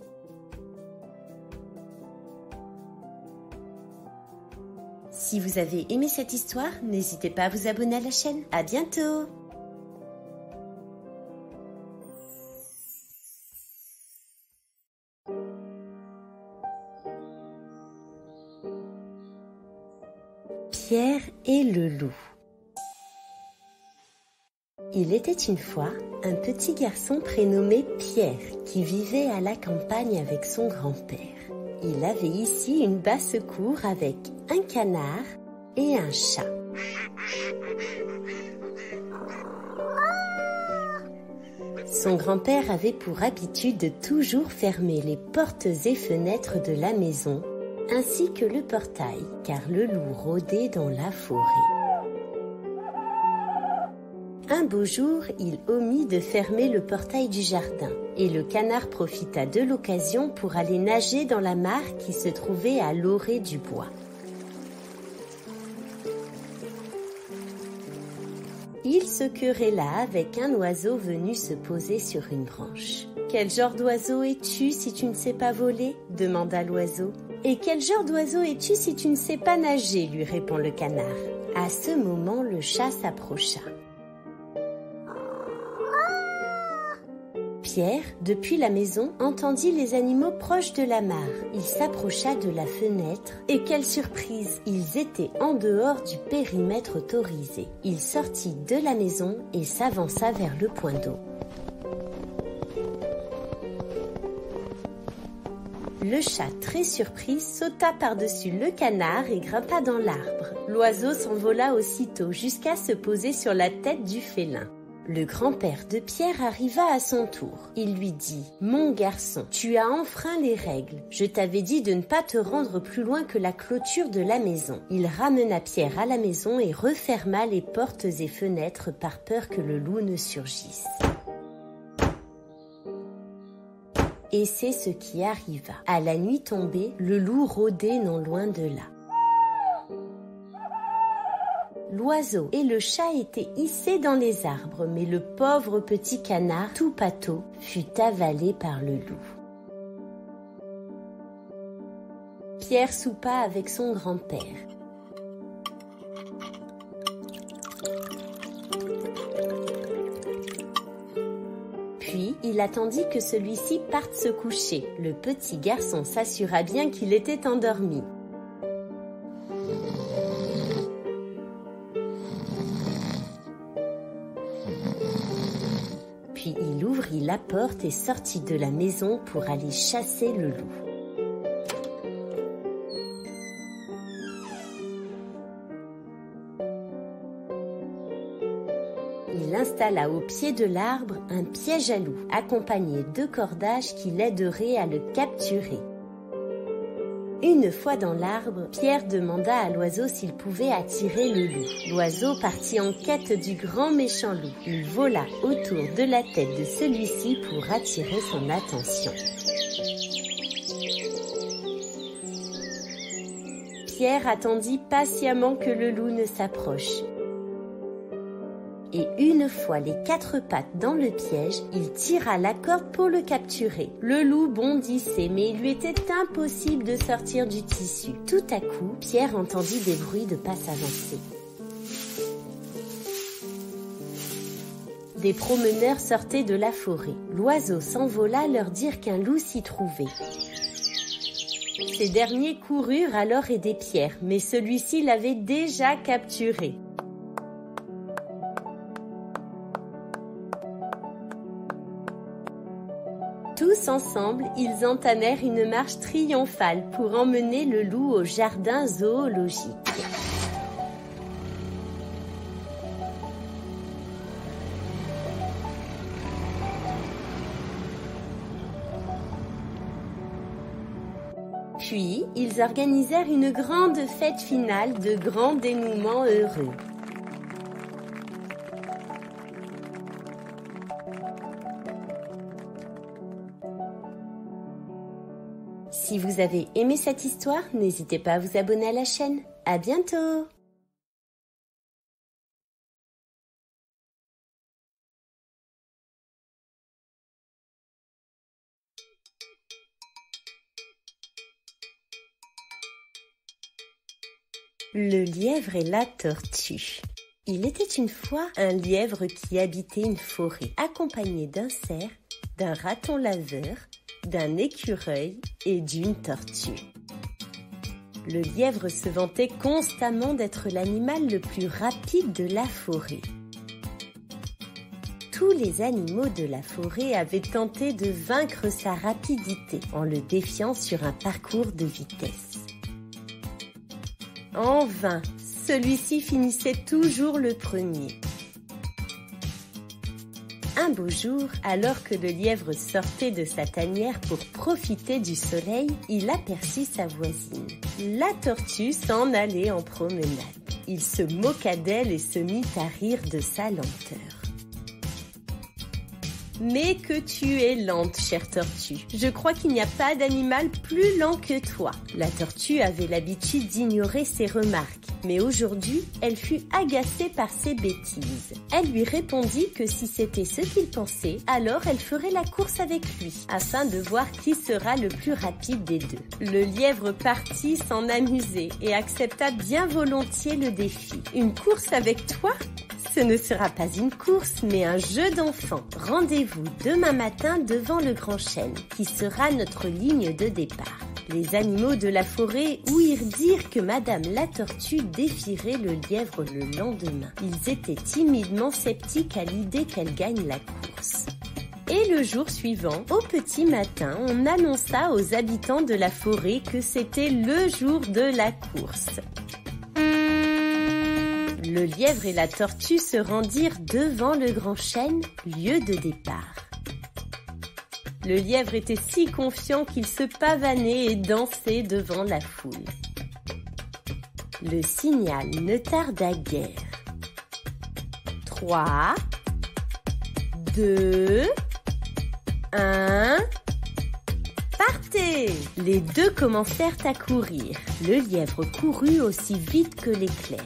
Si vous avez aimé cette histoire, n'hésitez pas à vous abonner à la chaîne. À bientôt! Pierre et le loup. Il était une fois un petit garçon prénommé Pierre qui vivait à la campagne avec son grand-père. Il avait ici une basse-cour avec un canard, et un chat. Son grand-père avait pour habitude de toujours fermer les portes et fenêtres de la maison, ainsi que le portail, car le loup rôdait dans la forêt. Un beau jour, il omit de fermer le portail du jardin, et le canard profita de l'occasion pour aller nager dans la mare qui se trouvait à l'orée du bois. Il se querella avec un oiseau venu se poser sur une branche. « Quel genre d'oiseau es-tu si tu ne sais pas voler ?» demanda l'oiseau. « Et quel genre d'oiseau es-tu si tu ne sais pas nager ?» lui répond le canard. À ce moment, le chat s'approcha. Pierre, depuis la maison, entendit les animaux proches de la mare. Il s'approcha de la fenêtre et quelle surprise! Ils étaient en dehors du périmètre autorisé. Il sortit de la maison et s'avança vers le point d'eau. Le chat, très surpris, sauta par-dessus le canard et grimpa dans l'arbre. L'oiseau s'envola aussitôt jusqu'à se poser sur la tête du félin. Le grand-père de Pierre arriva à son tour. Il lui dit « Mon garçon, tu as enfreint les règles. Je t'avais dit de ne pas te rendre plus loin que la clôture de la maison. » Il ramena Pierre à la maison et referma les portes et fenêtres par peur que le loup ne surgisse. Et c'est ce qui arriva. À la nuit tombée, le loup rôdait non loin de là. L'oiseau et le chat étaient hissés dans les arbres, mais le pauvre petit canard, tout pâteau, fut avalé par le loup. Pierre soupa avec son grand-père. Puis, il attendit que celui-ci parte se coucher. Le petit garçon s'assura bien qu'il était endormi. Puis il ouvrit la porte et sortit de la maison pour aller chasser le loup. Il installa au pied de l'arbre un piège à loup, accompagné de cordages qui l'aideraient à le capturer. Une fois dans l'arbre, Pierre demanda à l'oiseau s'il pouvait attirer le loup. L'oiseau partit en quête du grand méchant loup. Il vola autour de la tête de celui-ci pour attirer son attention. Pierre attendit patiemment que le loup ne s'approche. Et une fois les 4 pattes dans le piège, il tira la corde pour le capturer. Le loup bondissait, mais il lui était impossible de sortir du tissu. Tout à coup, Pierre entendit des bruits de pas s'avancer. Des promeneurs sortaient de la forêt. L'oiseau s'envola leur dire qu'un loup s'y trouvait. Ces derniers coururent alors aider Pierre, mais celui-ci l'avait déjà capturé. Tous ensemble, ils entamèrent une marche triomphale pour emmener le loup au jardin zoologique. Puis, ils organisèrent une grande fête finale de grand dénouement heureux. Si vous avez aimé cette histoire, n'hésitez pas à vous abonner à la chaîne. À bientôt! Le lièvre et la tortue. Il était une fois un lièvre qui habitait une forêt, accompagné d'un cerf, d'un raton laveur, d'un écureuil et d'une tortue. Le lièvre se vantait constamment d'être l'animal le plus rapide de la forêt. Tous les animaux de la forêt avaient tenté de vaincre sa rapidité en le défiant sur un parcours de vitesse. En vain, celui-ci finissait toujours le premier. Un beau jour, alors que le lièvre sortait de sa tanière pour profiter du soleil, il aperçut sa voisine. La tortue s'en allait en promenade. Il se moqua d'elle et se mit à rire de sa lenteur. « Mais que tu es lente, chère tortue. Je crois qu'il n'y a pas d'animal plus lent que toi. » La tortue avait l'habitude d'ignorer ses remarques, mais aujourd'hui, elle fut agacée par ses bêtises. Elle lui répondit que si c'était ce qu'il pensait, alors elle ferait la course avec lui, afin de voir qui sera le plus rapide des deux. Le lièvre partit s'en amuser et accepta bien volontiers le défi. « Une course avec toi ? Ce ne sera pas une course, mais un jeu d'enfant. Rendez-vous demain matin devant le Grand Chêne, qui sera notre ligne de départ. » Les animaux de la forêt ouïrent dire que Madame la Tortue défierait le lièvre le lendemain. Ils étaient timidement sceptiques à l'idée qu'elle gagne la course. Et le jour suivant, au petit matin, on annonça aux habitants de la forêt que c'était le jour de la course. Le lièvre et la tortue se rendirent devant le Grand Chêne, lieu de départ. Le lièvre était si confiant qu'il se pavanait et dansait devant la foule. Le signal ne tarda guère. 3, 2, 1... Partez! Les deux commencèrent à courir. Le lièvre courut aussi vite que l'éclair.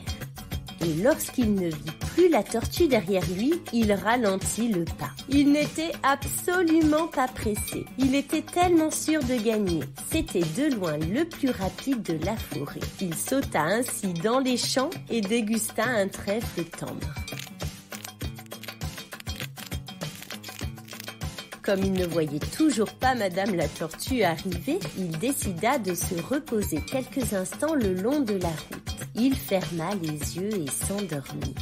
Et lorsqu'il ne vit plus la tortue derrière lui, il ralentit le pas. Il n'était absolument pas pressé. Il était tellement sûr de gagner. C'était de loin le plus rapide de la forêt. Il sauta ainsi dans les champs et dégusta un trèfle tendre. Comme il ne voyait toujours pas Madame la Tortue arriver, il décida de se reposer quelques instants le long de la route. Il ferma les yeux et s'endormit.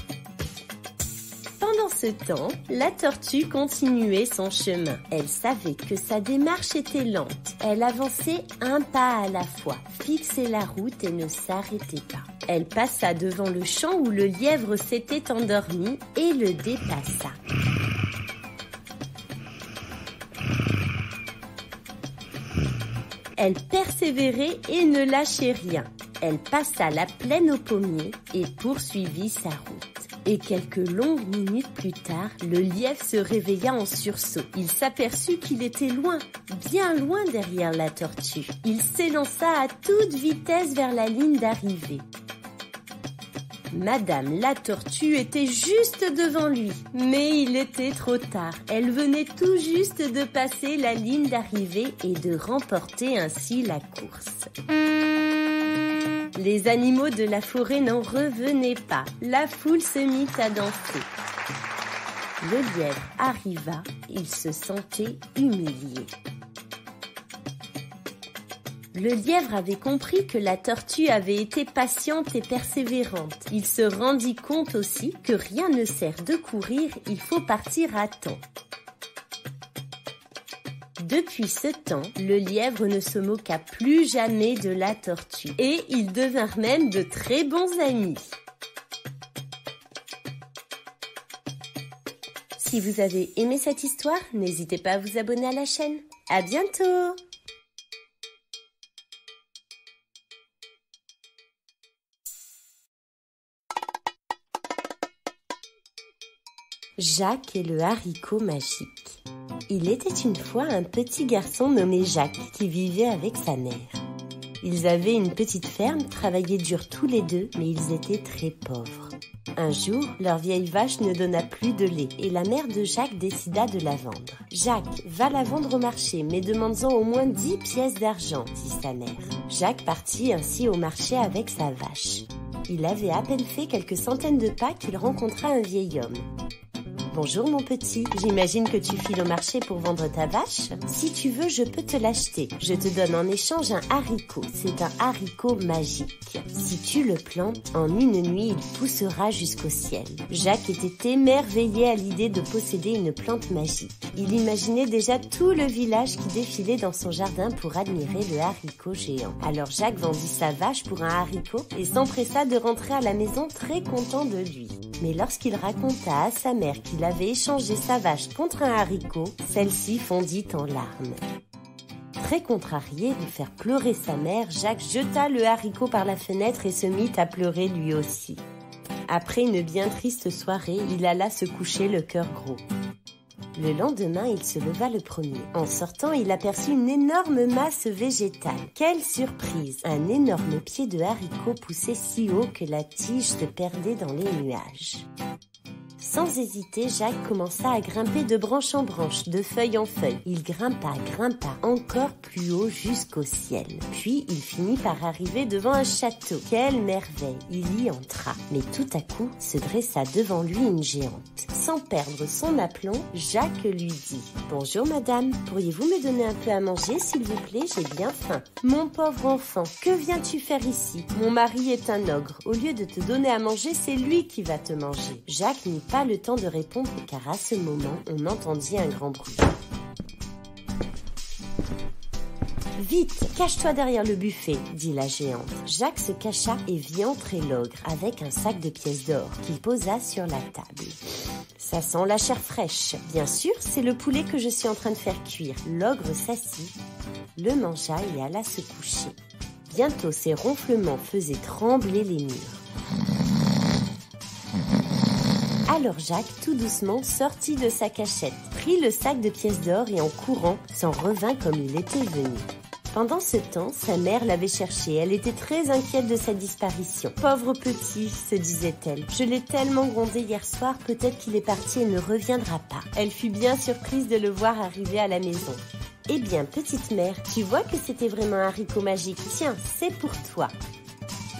Pendant ce temps, la tortue continuait son chemin. Elle savait que sa démarche était lente. Elle avançait un pas à la fois, fixait la route et ne s'arrêtait pas. Elle passa devant le champ où le lièvre s'était endormi et le dépassa. Elle persévérait et ne lâchait rien. Elle passa la plaine au pommier et poursuivit sa route. Et quelques longues minutes plus tard, le lièvre se réveilla en sursaut. Il s'aperçut qu'il était loin, bien loin derrière la tortue. Il s'élança à toute vitesse vers la ligne d'arrivée. Madame la Tortue était juste devant lui, mais il était trop tard. Elle venait tout juste de passer la ligne d'arrivée et de remporter ainsi la course. Les animaux de la forêt n'en revenaient pas. La foule se mit à danser. Le lièvre arriva, il se sentait humilié. Le lièvre avait compris que la tortue avait été patiente et persévérante. Il se rendit compte aussi que rien ne sert de courir, il faut partir à temps. Depuis ce temps, le lièvre ne se moqua plus jamais de la tortue et ils devinrent même de très bons amis. Si vous avez aimé cette histoire, n'hésitez pas à vous abonner à la chaîne. À bientôt! Jacques et le haricot magique. Il était une fois un petit garçon nommé Jacques qui vivait avec sa mère. Ils avaient une petite ferme, travaillaient dur tous les deux, mais ils étaient très pauvres. Un jour, leur vieille vache ne donna plus de lait et la mère de Jacques décida de la vendre. « Jacques, va la vendre au marché, mais demande-en au moins 10 pièces d'argent, » dit sa mère. Jacques partit ainsi au marché avec sa vache. Il avait à peine fait quelques centaines de pas qu'il rencontra un vieil homme. « Bonjour mon petit, j'imagine que tu files au marché pour vendre ta vache? Si tu veux, je peux te l'acheter. Je te donne en échange un haricot. C'est un haricot magique. Si tu le plantes, en une nuit, il poussera jusqu'au ciel. Jacques était émerveillé à l'idée de posséder une plante magique. Il imaginait déjà tout le village qui défilait dans son jardin pour admirer le haricot géant. Alors Jacques vendit sa vache pour un haricot et s'empressa de rentrer à la maison très content de lui. Mais lorsqu'il raconta à sa mère qu'il avait échangé sa vache contre un haricot, celle-ci fondit en larmes. Très contrarié de faire pleurer sa mère, Jacques jeta le haricot par la fenêtre et se mit à pleurer lui aussi. Après une bien triste soirée, il alla se coucher le cœur gros. Le lendemain, il se leva le premier. En sortant, il aperçut une énorme masse végétale. Quelle surprise! Un énorme pied de haricot poussait si haut que la tige se perdait dans les nuages. Sans hésiter, Jacques commença à grimper de branche en branche, de feuille en feuille. Il grimpa encore plus haut jusqu'au ciel. Puis, il finit par arriver devant un château. Quelle merveille! Il y entra. Mais tout à coup, se dressa devant lui une géante. Sans perdre son aplomb, Jacques lui dit « Bonjour madame, pourriez-vous me donner un peu à manger s'il vous plaît? J'ai bien faim. »« Mon pauvre enfant, que viens-tu faire ici? Mon mari est un ogre. Au lieu de te donner à manger, c'est lui qui va te manger. » Jacques n'eut pas le temps de répondre car à ce moment, on entendit un grand bruit. « Vite, cache-toi derrière le buffet, » dit la géante. Jacques se cacha et vit entrer l'ogre avec un sac de pièces d'or qu'il posa sur la table. Ça sent la chair fraîche. Bien sûr, c'est le poulet que je suis en train de faire cuire. L'ogre s'assit, le mangea et alla se coucher. Bientôt, ses ronflements faisaient trembler les murs. Alors Jacques, tout doucement, sortit de sa cachette, prit le sac de pièces d'or et en courant, s'en revint comme il était venu. Pendant ce temps, sa mère l'avait cherché. Elle était très inquiète de sa disparition. « Pauvre petit », se disait-elle. « Je l'ai tellement grondé hier soir, peut-être qu'il est parti et ne reviendra pas. » Elle fut bien surprise de le voir arriver à la maison. « Eh bien, petite mère, tu vois que c'était vraiment un haricot magique. Tiens, c'est pour toi. »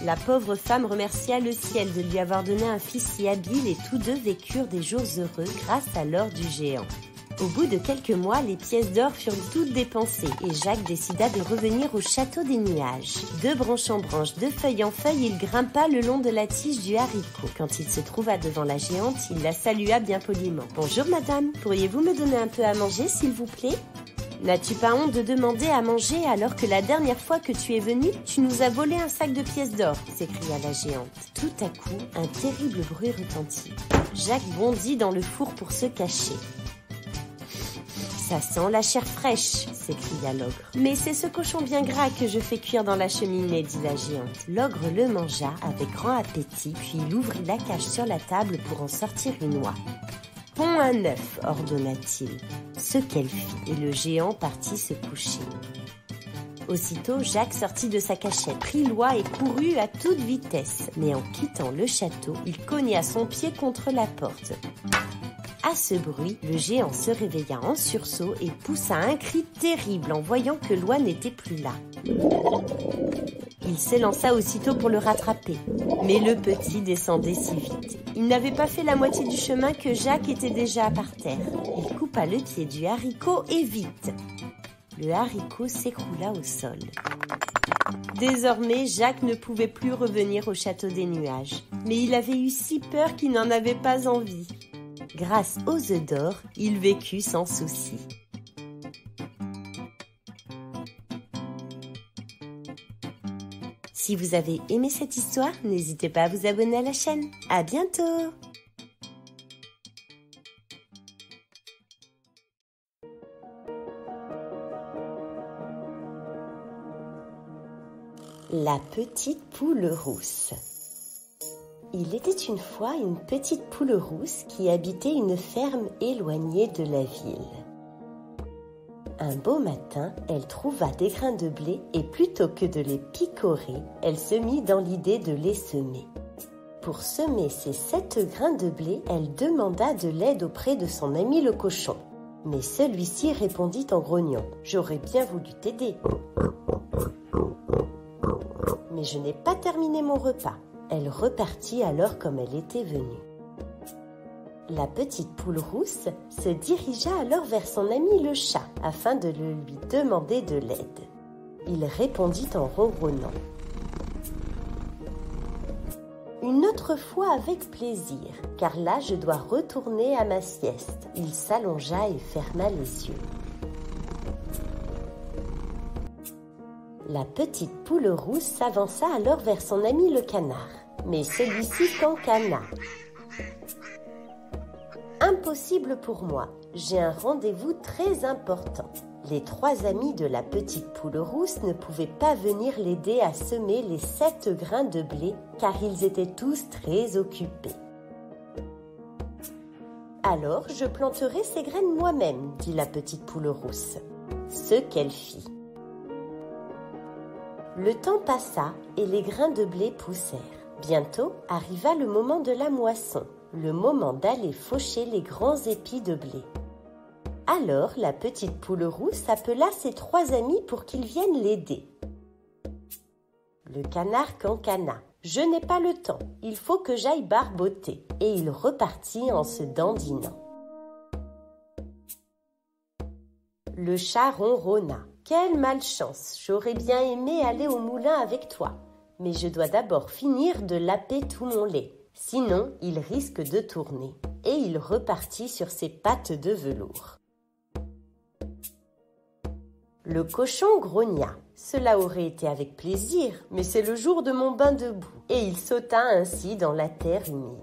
La pauvre femme remercia le ciel de lui avoir donné un fils si habile et tous deux vécurent des jours heureux grâce à l'or du géant. Au bout de quelques mois, les pièces d'or furent toutes dépensées et Jacques décida de revenir au château des nuages. De branche en branche, de feuille en feuille, il grimpa le long de la tige du haricot. Quand il se trouva devant la géante, il la salua bien poliment. « Bonjour madame, pourriez-vous me donner un peu à manger s'il vous plaît ?» « N'as-tu pas honte de demander à manger alors que la dernière fois que tu es venu, tu nous as volé un sac de pièces d'or ?» s'écria la géante. Tout à coup, un terrible bruit retentit. Jacques bondit dans le four pour se cacher. « Ça sent la chair fraîche !» s'écria l'ogre. « Mais c'est ce cochon bien gras que je fais cuire dans la cheminée » dit la géante. L'ogre le mangea avec grand appétit, puis il ouvrit la cage sur la table pour en sortir une oie. « Pond un œuf » ordonna-t-il. Ce qu'elle fit, et le géant partit se coucher. Aussitôt, Jacques sortit de sa cachette, prit l'oie et courut à toute vitesse. Mais en quittant le château, il cogna son pied contre la porte. À ce bruit, le géant se réveilla en sursaut et poussa un cri terrible en voyant que l'oie n'était plus là. Il s'élança aussitôt pour le rattraper, mais le petit descendait si vite. Il n'avait pas fait la moitié du chemin que Jacques était déjà par terre. Il coupa le pied du haricot et vite. Le haricot s'écroula au sol. Désormais, Jacques ne pouvait plus revenir au château des nuages, mais il avait eu si peur qu'il n'en avait pas envie. Grâce aux œufs d'or, il vécut sans souci. Si vous avez aimé cette histoire, n'hésitez pas à vous abonner à la chaîne. À bientôt! La petite poule rousse. Il était une fois une petite poule rousse qui habitait une ferme éloignée de la ville. Un beau matin, elle trouva des grains de blé et plutôt que de les picorer, elle se mit dans l'idée de les semer. Pour semer ces 7 grains de blé, elle demanda de l'aide auprès de son ami le cochon. Mais celui-ci répondit en grognant « J'aurais bien voulu t'aider. Mais je n'ai pas terminé mon repas. » Elle repartit alors comme elle était venue. La petite poule rousse se dirigea alors vers son ami le chat afin de lui demander de l'aide. Il répondit en ronronnant. Une autre fois avec plaisir, car là je dois retourner à ma sieste. Il s'allongea et ferma les yeux. La petite poule rousse s'avança alors vers son ami le canard, mais celui-ci cancana. Impossible pour moi, j'ai un rendez-vous très important. Les 3 amis de la petite poule rousse ne pouvaient pas venir l'aider à semer les 7 grains de blé car ils étaient tous très occupés. Alors je planterai ces graines moi-même, dit la petite poule rousse. Ce qu'elle fit. Le temps passa et les grains de blé poussèrent. Bientôt arriva le moment de la moisson, le moment d'aller faucher les grands épis de blé. Alors la petite poule rousse appela ses 3 amis pour qu'ils viennent l'aider. Le canard cancana. « Je n'ai pas le temps, il faut que j'aille barboter. » Et il repartit en se dandinant. Le chat ronronna. « Quelle malchance, j'aurais bien aimé aller au moulin avec toi. Mais je dois d'abord finir de laper tout mon lait. Sinon, il risque de tourner. » Et il repartit sur ses pattes de velours. Le cochon grogna. « Cela aurait été avec plaisir, mais c'est le jour de mon bain de boue. » Et il sauta ainsi dans la terre humide.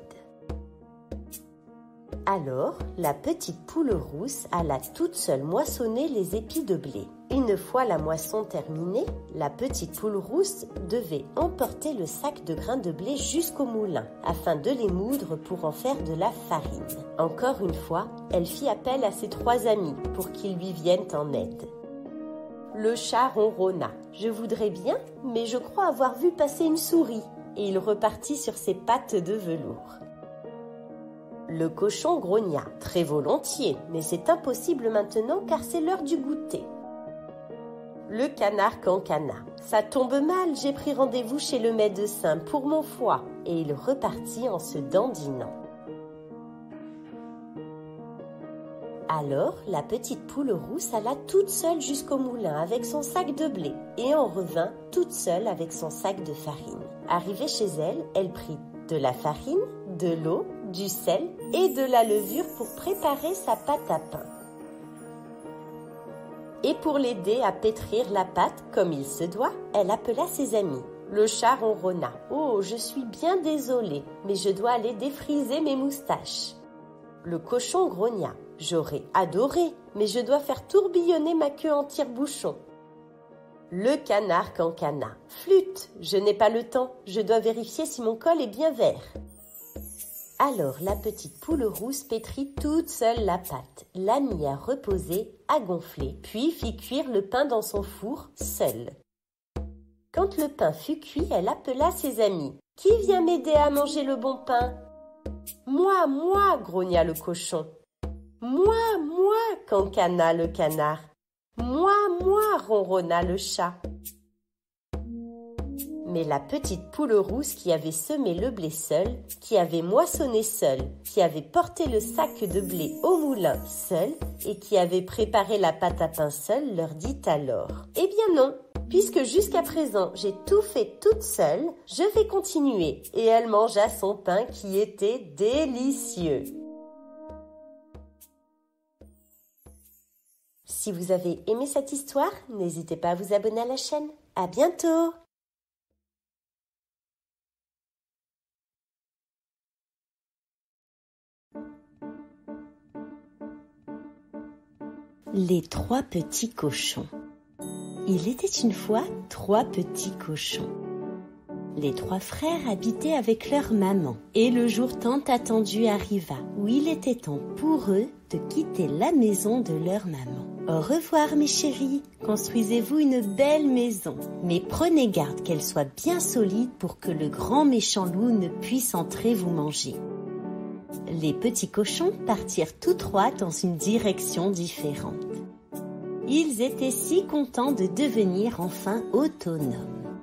Alors, la petite poule rousse alla toute seule moissonner les épis de blé. Une fois la moisson terminée, la petite poule rousse devait emporter le sac de grains de blé jusqu'au moulin, afin de les moudre pour en faire de la farine. Encore une fois, elle fit appel à ses 3 amis pour qu'ils lui viennent en aide. Le chat ronronna. « Je voudrais bien, mais je crois avoir vu passer une souris. » Et il repartit sur ses pattes de velours. Le cochon grogna. « Très volontiers, mais c'est impossible maintenant car c'est l'heure du goûter. » Le canard cancana. « Ça tombe mal, j'ai pris rendez-vous chez le médecin pour mon foie. » Et il repartit en se dandinant. Alors, la petite poule rousse alla toute seule jusqu'au moulin avec son sac de blé et en revint toute seule avec son sac de farine. Arrivée chez elle, elle prit de la farine, de l'eau, du sel et de la levure pour préparer sa pâte à pain. Et pour l'aider à pétrir la pâte comme il se doit, elle appela ses amis. Le chat ronronna. « Oh, je suis bien désolée, mais je dois aller défriser mes moustaches. » Le cochon grogna. « J'aurais adoré, mais je dois faire tourbillonner ma queue en tire-bouchon. » Le canard cancana. « Flûte, je n'ai pas le temps, je dois vérifier si mon col est bien vert. » Alors la petite poule rousse pétrit toute seule la pâte, la mit à reposer, à gonfler, puis fit cuire le pain dans son four, seule. Quand le pain fut cuit, elle appela ses amis. « Qui vient m'aider à manger le bon pain ?»« Moi, moi !» grogna le cochon. « Moi, moi !» cancana le canard. « Moi, moi !» ronronna le chat. Mais la petite poule rousse qui avait semé le blé seule, qui avait moissonné seule, qui avait porté le sac de blé au moulin seule et qui avait préparé la pâte à pain seule leur dit alors « Eh bien non, puisque jusqu'à présent j'ai tout fait toute seule, je vais continuer. » Et elle mangea son pain qui était délicieux. Si vous avez aimé cette histoire, n'hésitez pas à vous abonner à la chaîne. À bientôt! Les 3 petits cochons. Il était une fois 3 petits cochons. Les 3 frères habitaient avec leur maman et le jour tant attendu arriva où il était temps pour eux de quitter la maison de leur maman. Au revoir mes chéris, construisez-vous une belle maison, mais prenez garde qu'elle soit bien solide pour que le grand méchant loup ne puisse entrer vous manger. Les petits cochons partirent tous 3 dans une direction différente. Ils étaient si contents de devenir enfin autonomes.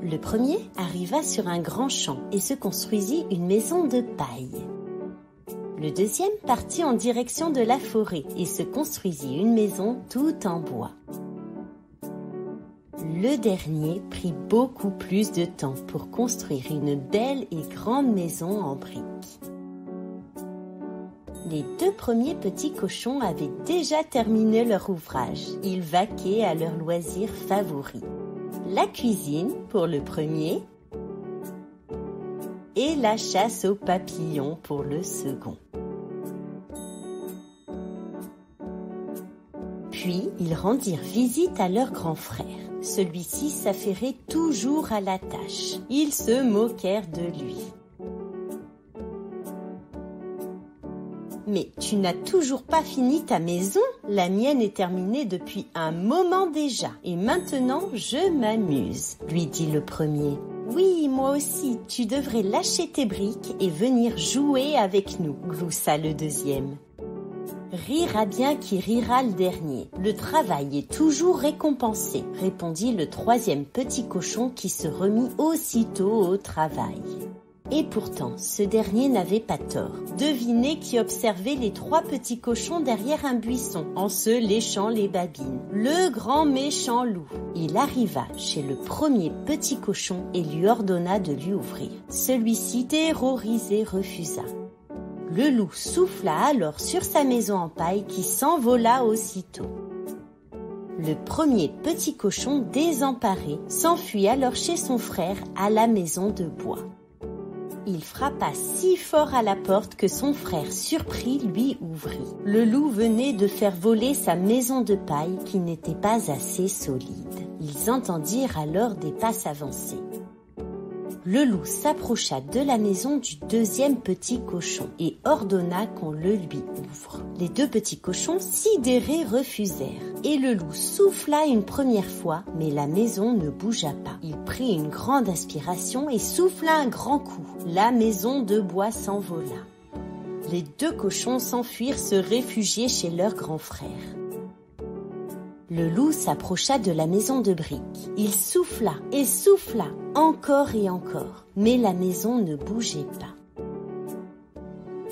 Le premier arriva sur un grand champ et se construisit une maison de paille. Le deuxième partit en direction de la forêt et se construisit une maison tout en bois. Le dernier prit beaucoup plus de temps pour construire une belle et grande maison en briques. Les deux premiers petits cochons avaient déjà terminé leur ouvrage. Ils vaquaient à leur loisir favori. La cuisine pour le premier et la chasse aux papillons pour le second. Puis, ils rendirent visite à leur grand frère. Celui-ci s'affairait toujours à la tâche. Ils se moquèrent de lui. « Mais tu n'as toujours pas fini ta maison? La mienne est terminée depuis un moment déjà. Et maintenant, je m'amuse, » lui dit le premier. « Oui, moi aussi, tu devrais lâcher tes briques et venir jouer avec nous, » gloussa le deuxième. Rira bien qui rira le dernier. Le travail est toujours récompensé, répondit le troisième petit cochon qui se remit aussitôt au travail. Et pourtant, ce dernier n'avait pas tort. Devinez qui observait les trois petits cochons derrière un buisson, en se léchant les babines. Le grand méchant loup. Il arriva chez le premier petit cochon et lui ordonna de lui ouvrir. Celui-ci, terrorisé, refusa. Le loup souffla alors sur sa maison en paille qui s'envola aussitôt. Le premier petit cochon désemparé s'enfuit alors chez son frère à la maison de bois. Il frappa si fort à la porte que son frère, surpris, lui ouvrit. Le loup venait de faire voler sa maison de paille qui n'était pas assez solide. Ils entendirent alors des pas s'avancer. Le loup s'approcha de la maison du deuxième petit cochon et ordonna qu'on le lui ouvre. Les deux petits cochons, sidérés, refusèrent. Et le loup souffla une première fois, mais la maison ne bougea pas. Il prit une grande aspiration et souffla un grand coup. La maison de bois s'envola. Les deux cochons s'enfuirent se réfugier chez leur grand frère. Le loup s'approcha de la maison de briques. Il souffla et souffla, encore et encore, mais la maison ne bougeait pas.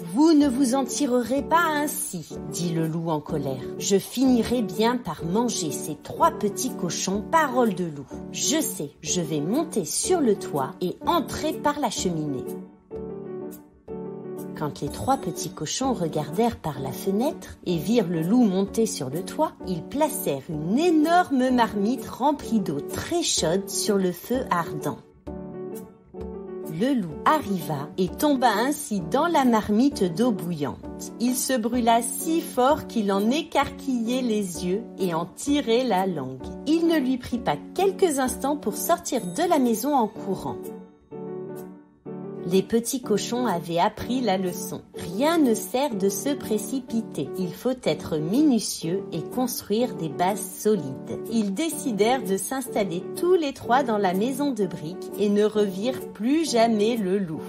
« Vous ne vous en tirerez pas ainsi, » dit le loup en colère. « Je finirai bien par manger ces trois petits cochons, parole de loup. Je sais, je vais monter sur le toit et entrer par la cheminée. » Quand les trois petits cochons regardèrent par la fenêtre et virent le loup monter sur le toit, ils placèrent une énorme marmite remplie d'eau très chaude sur le feu ardent. Le loup arriva et tomba ainsi dans la marmite d'eau bouillante. Il se brûla si fort qu'il en écarquillait les yeux et en tirait la langue. Il ne lui prit pas quelques instants pour sortir de la maison en courant. Les petits cochons avaient appris la leçon. Rien ne sert de se précipiter. Il faut être minutieux et construire des bases solides. Ils décidèrent de s'installer tous les trois dans la maison de briques et ne revirent plus jamais le loup.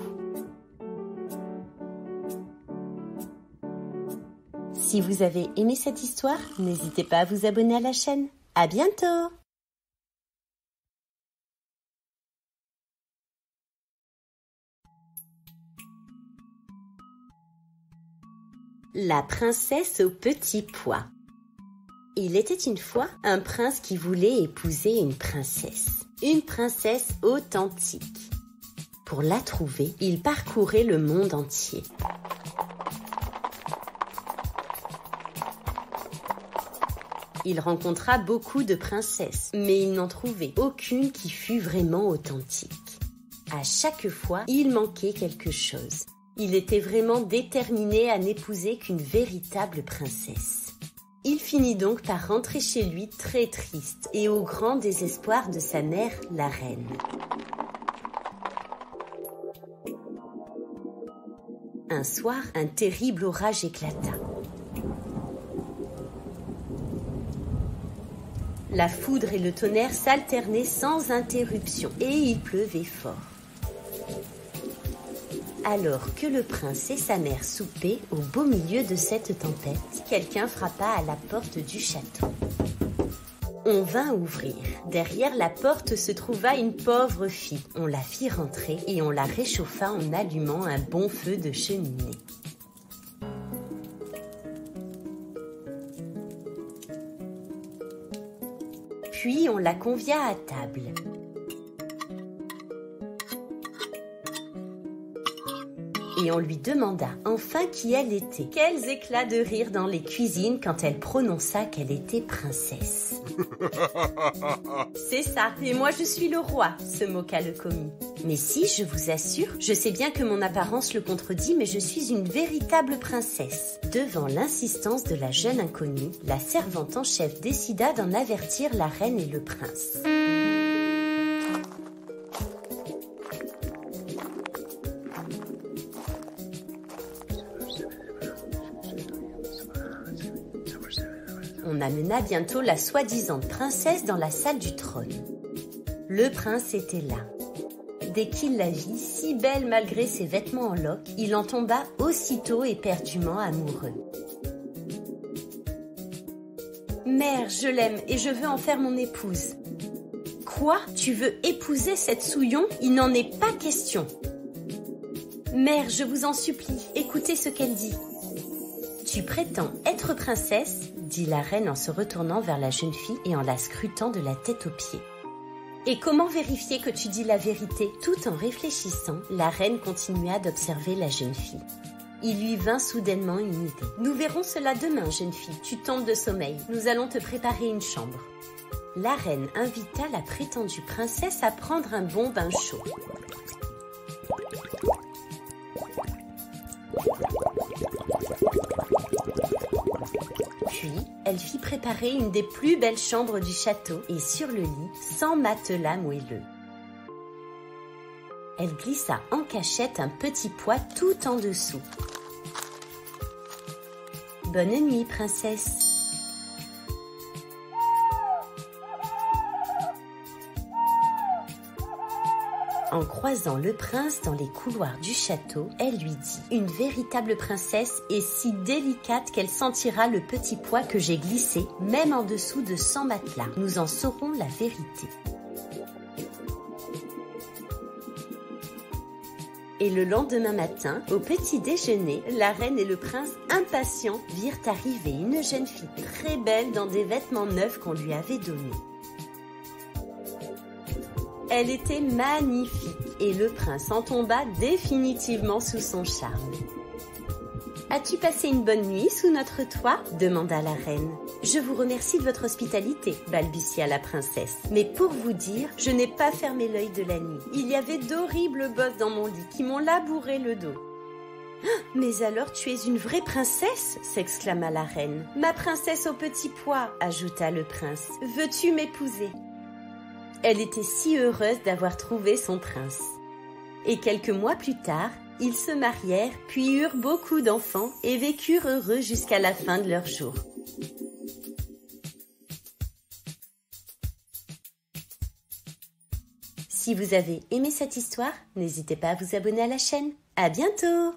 Si vous avez aimé cette histoire, n'hésitez pas à vous abonner à la chaîne. À bientôt! La princesse aux petits pois. Il était une fois un prince qui voulait épouser une princesse authentique. Pour la trouver, il parcourait le monde entier. Il rencontra beaucoup de princesses, mais il n'en trouvait aucune qui fût vraiment authentique. À chaque fois, il manquait quelque chose. Il était vraiment déterminé à n'épouser qu'une véritable princesse. Il finit donc par rentrer chez lui très triste et au grand désespoir de sa mère, la reine. Un soir, un terrible orage éclata. La foudre et le tonnerre s'alternaient sans interruption et il pleuvait fort. Alors que le prince et sa mère soupaient au beau milieu de cette tempête, quelqu'un frappa à la porte du château. On vint ouvrir. Derrière la porte se trouva une pauvre fille. On la fit rentrer et on la réchauffa en allumant un bon feu de cheminée. « 'Vous puis on la convia à table. Et on lui demanda enfin qui elle était. Quels éclats de rire dans les cuisines quand elle prononça qu'elle était princesse. C'est ça, et moi je suis le roi, se moqua le commis. Mais si, je vous assure, je sais bien que mon apparence le contredit, mais je suis une véritable princesse. Devant l'insistance de la jeune inconnue, la servante en chef décida d'en avertir la reine et le prince. On amena bientôt la soi-disant princesse dans la salle du trône. Le prince était là. Dès qu'il la vit, si belle malgré ses vêtements en loques, il en tomba aussitôt éperdument amoureux. « Mère, je l'aime et je veux en faire mon épouse. »« Quoi ? Tu veux épouser cette souillon ? Il n'en est pas question. »« Mère, je vous en supplie, écoutez ce qu'elle dit. »« Tu prétends être princesse ? » dit la reine en se retournant vers la jeune fille et en la scrutant de la tête aux pieds. Et comment vérifier que tu dis la vérité ? Tout en réfléchissant, la reine continua d'observer la jeune fille. Il lui vint soudainement une idée. « Nous verrons cela demain, jeune fille. Tu tombes de sommeil. Nous allons te préparer une chambre. » La reine invita la prétendue princesse à prendre un bon bain chaud. Puis, elle fit préparer une des plus belles chambres du château et sur le lit, sans matelas moelleux. Elle glissa en cachette un petit poids tout en dessous. « Bonne nuit, princesse. » En croisant le prince dans les couloirs du château, elle lui dit « Une véritable princesse est si délicate qu'elle sentira le petit poids que j'ai glissé, même en dessous de 100 matelas. Nous en saurons la vérité. » Et le lendemain matin, au petit déjeuner, la reine et le prince, impatients, virent arriver une jeune fille très belle dans des vêtements neufs qu'on lui avait donnés. Elle était magnifique et le prince en tomba définitivement sous son charme. « As-tu passé une bonne nuit sous notre toit ?» demanda la reine. « Je vous remercie de votre hospitalité, » balbutia la princesse. « Mais pour vous dire, je n'ai pas fermé l'œil de la nuit. Il y avait d'horribles bosses dans mon lit qui m'ont labouré le dos. »« Mais alors tu es une vraie princesse ?» s'exclama la reine. « Ma princesse au petit pois » ajouta le prince. « Veux-tu m'épouser ?» Elle était si heureuse d'avoir trouvé son prince. Et quelques mois plus tard, ils se marièrent, puis eurent beaucoup d'enfants et vécurent heureux jusqu'à la fin de leurs jours. Si vous avez aimé cette histoire, n'hésitez pas à vous abonner à la chaîne. À bientôt!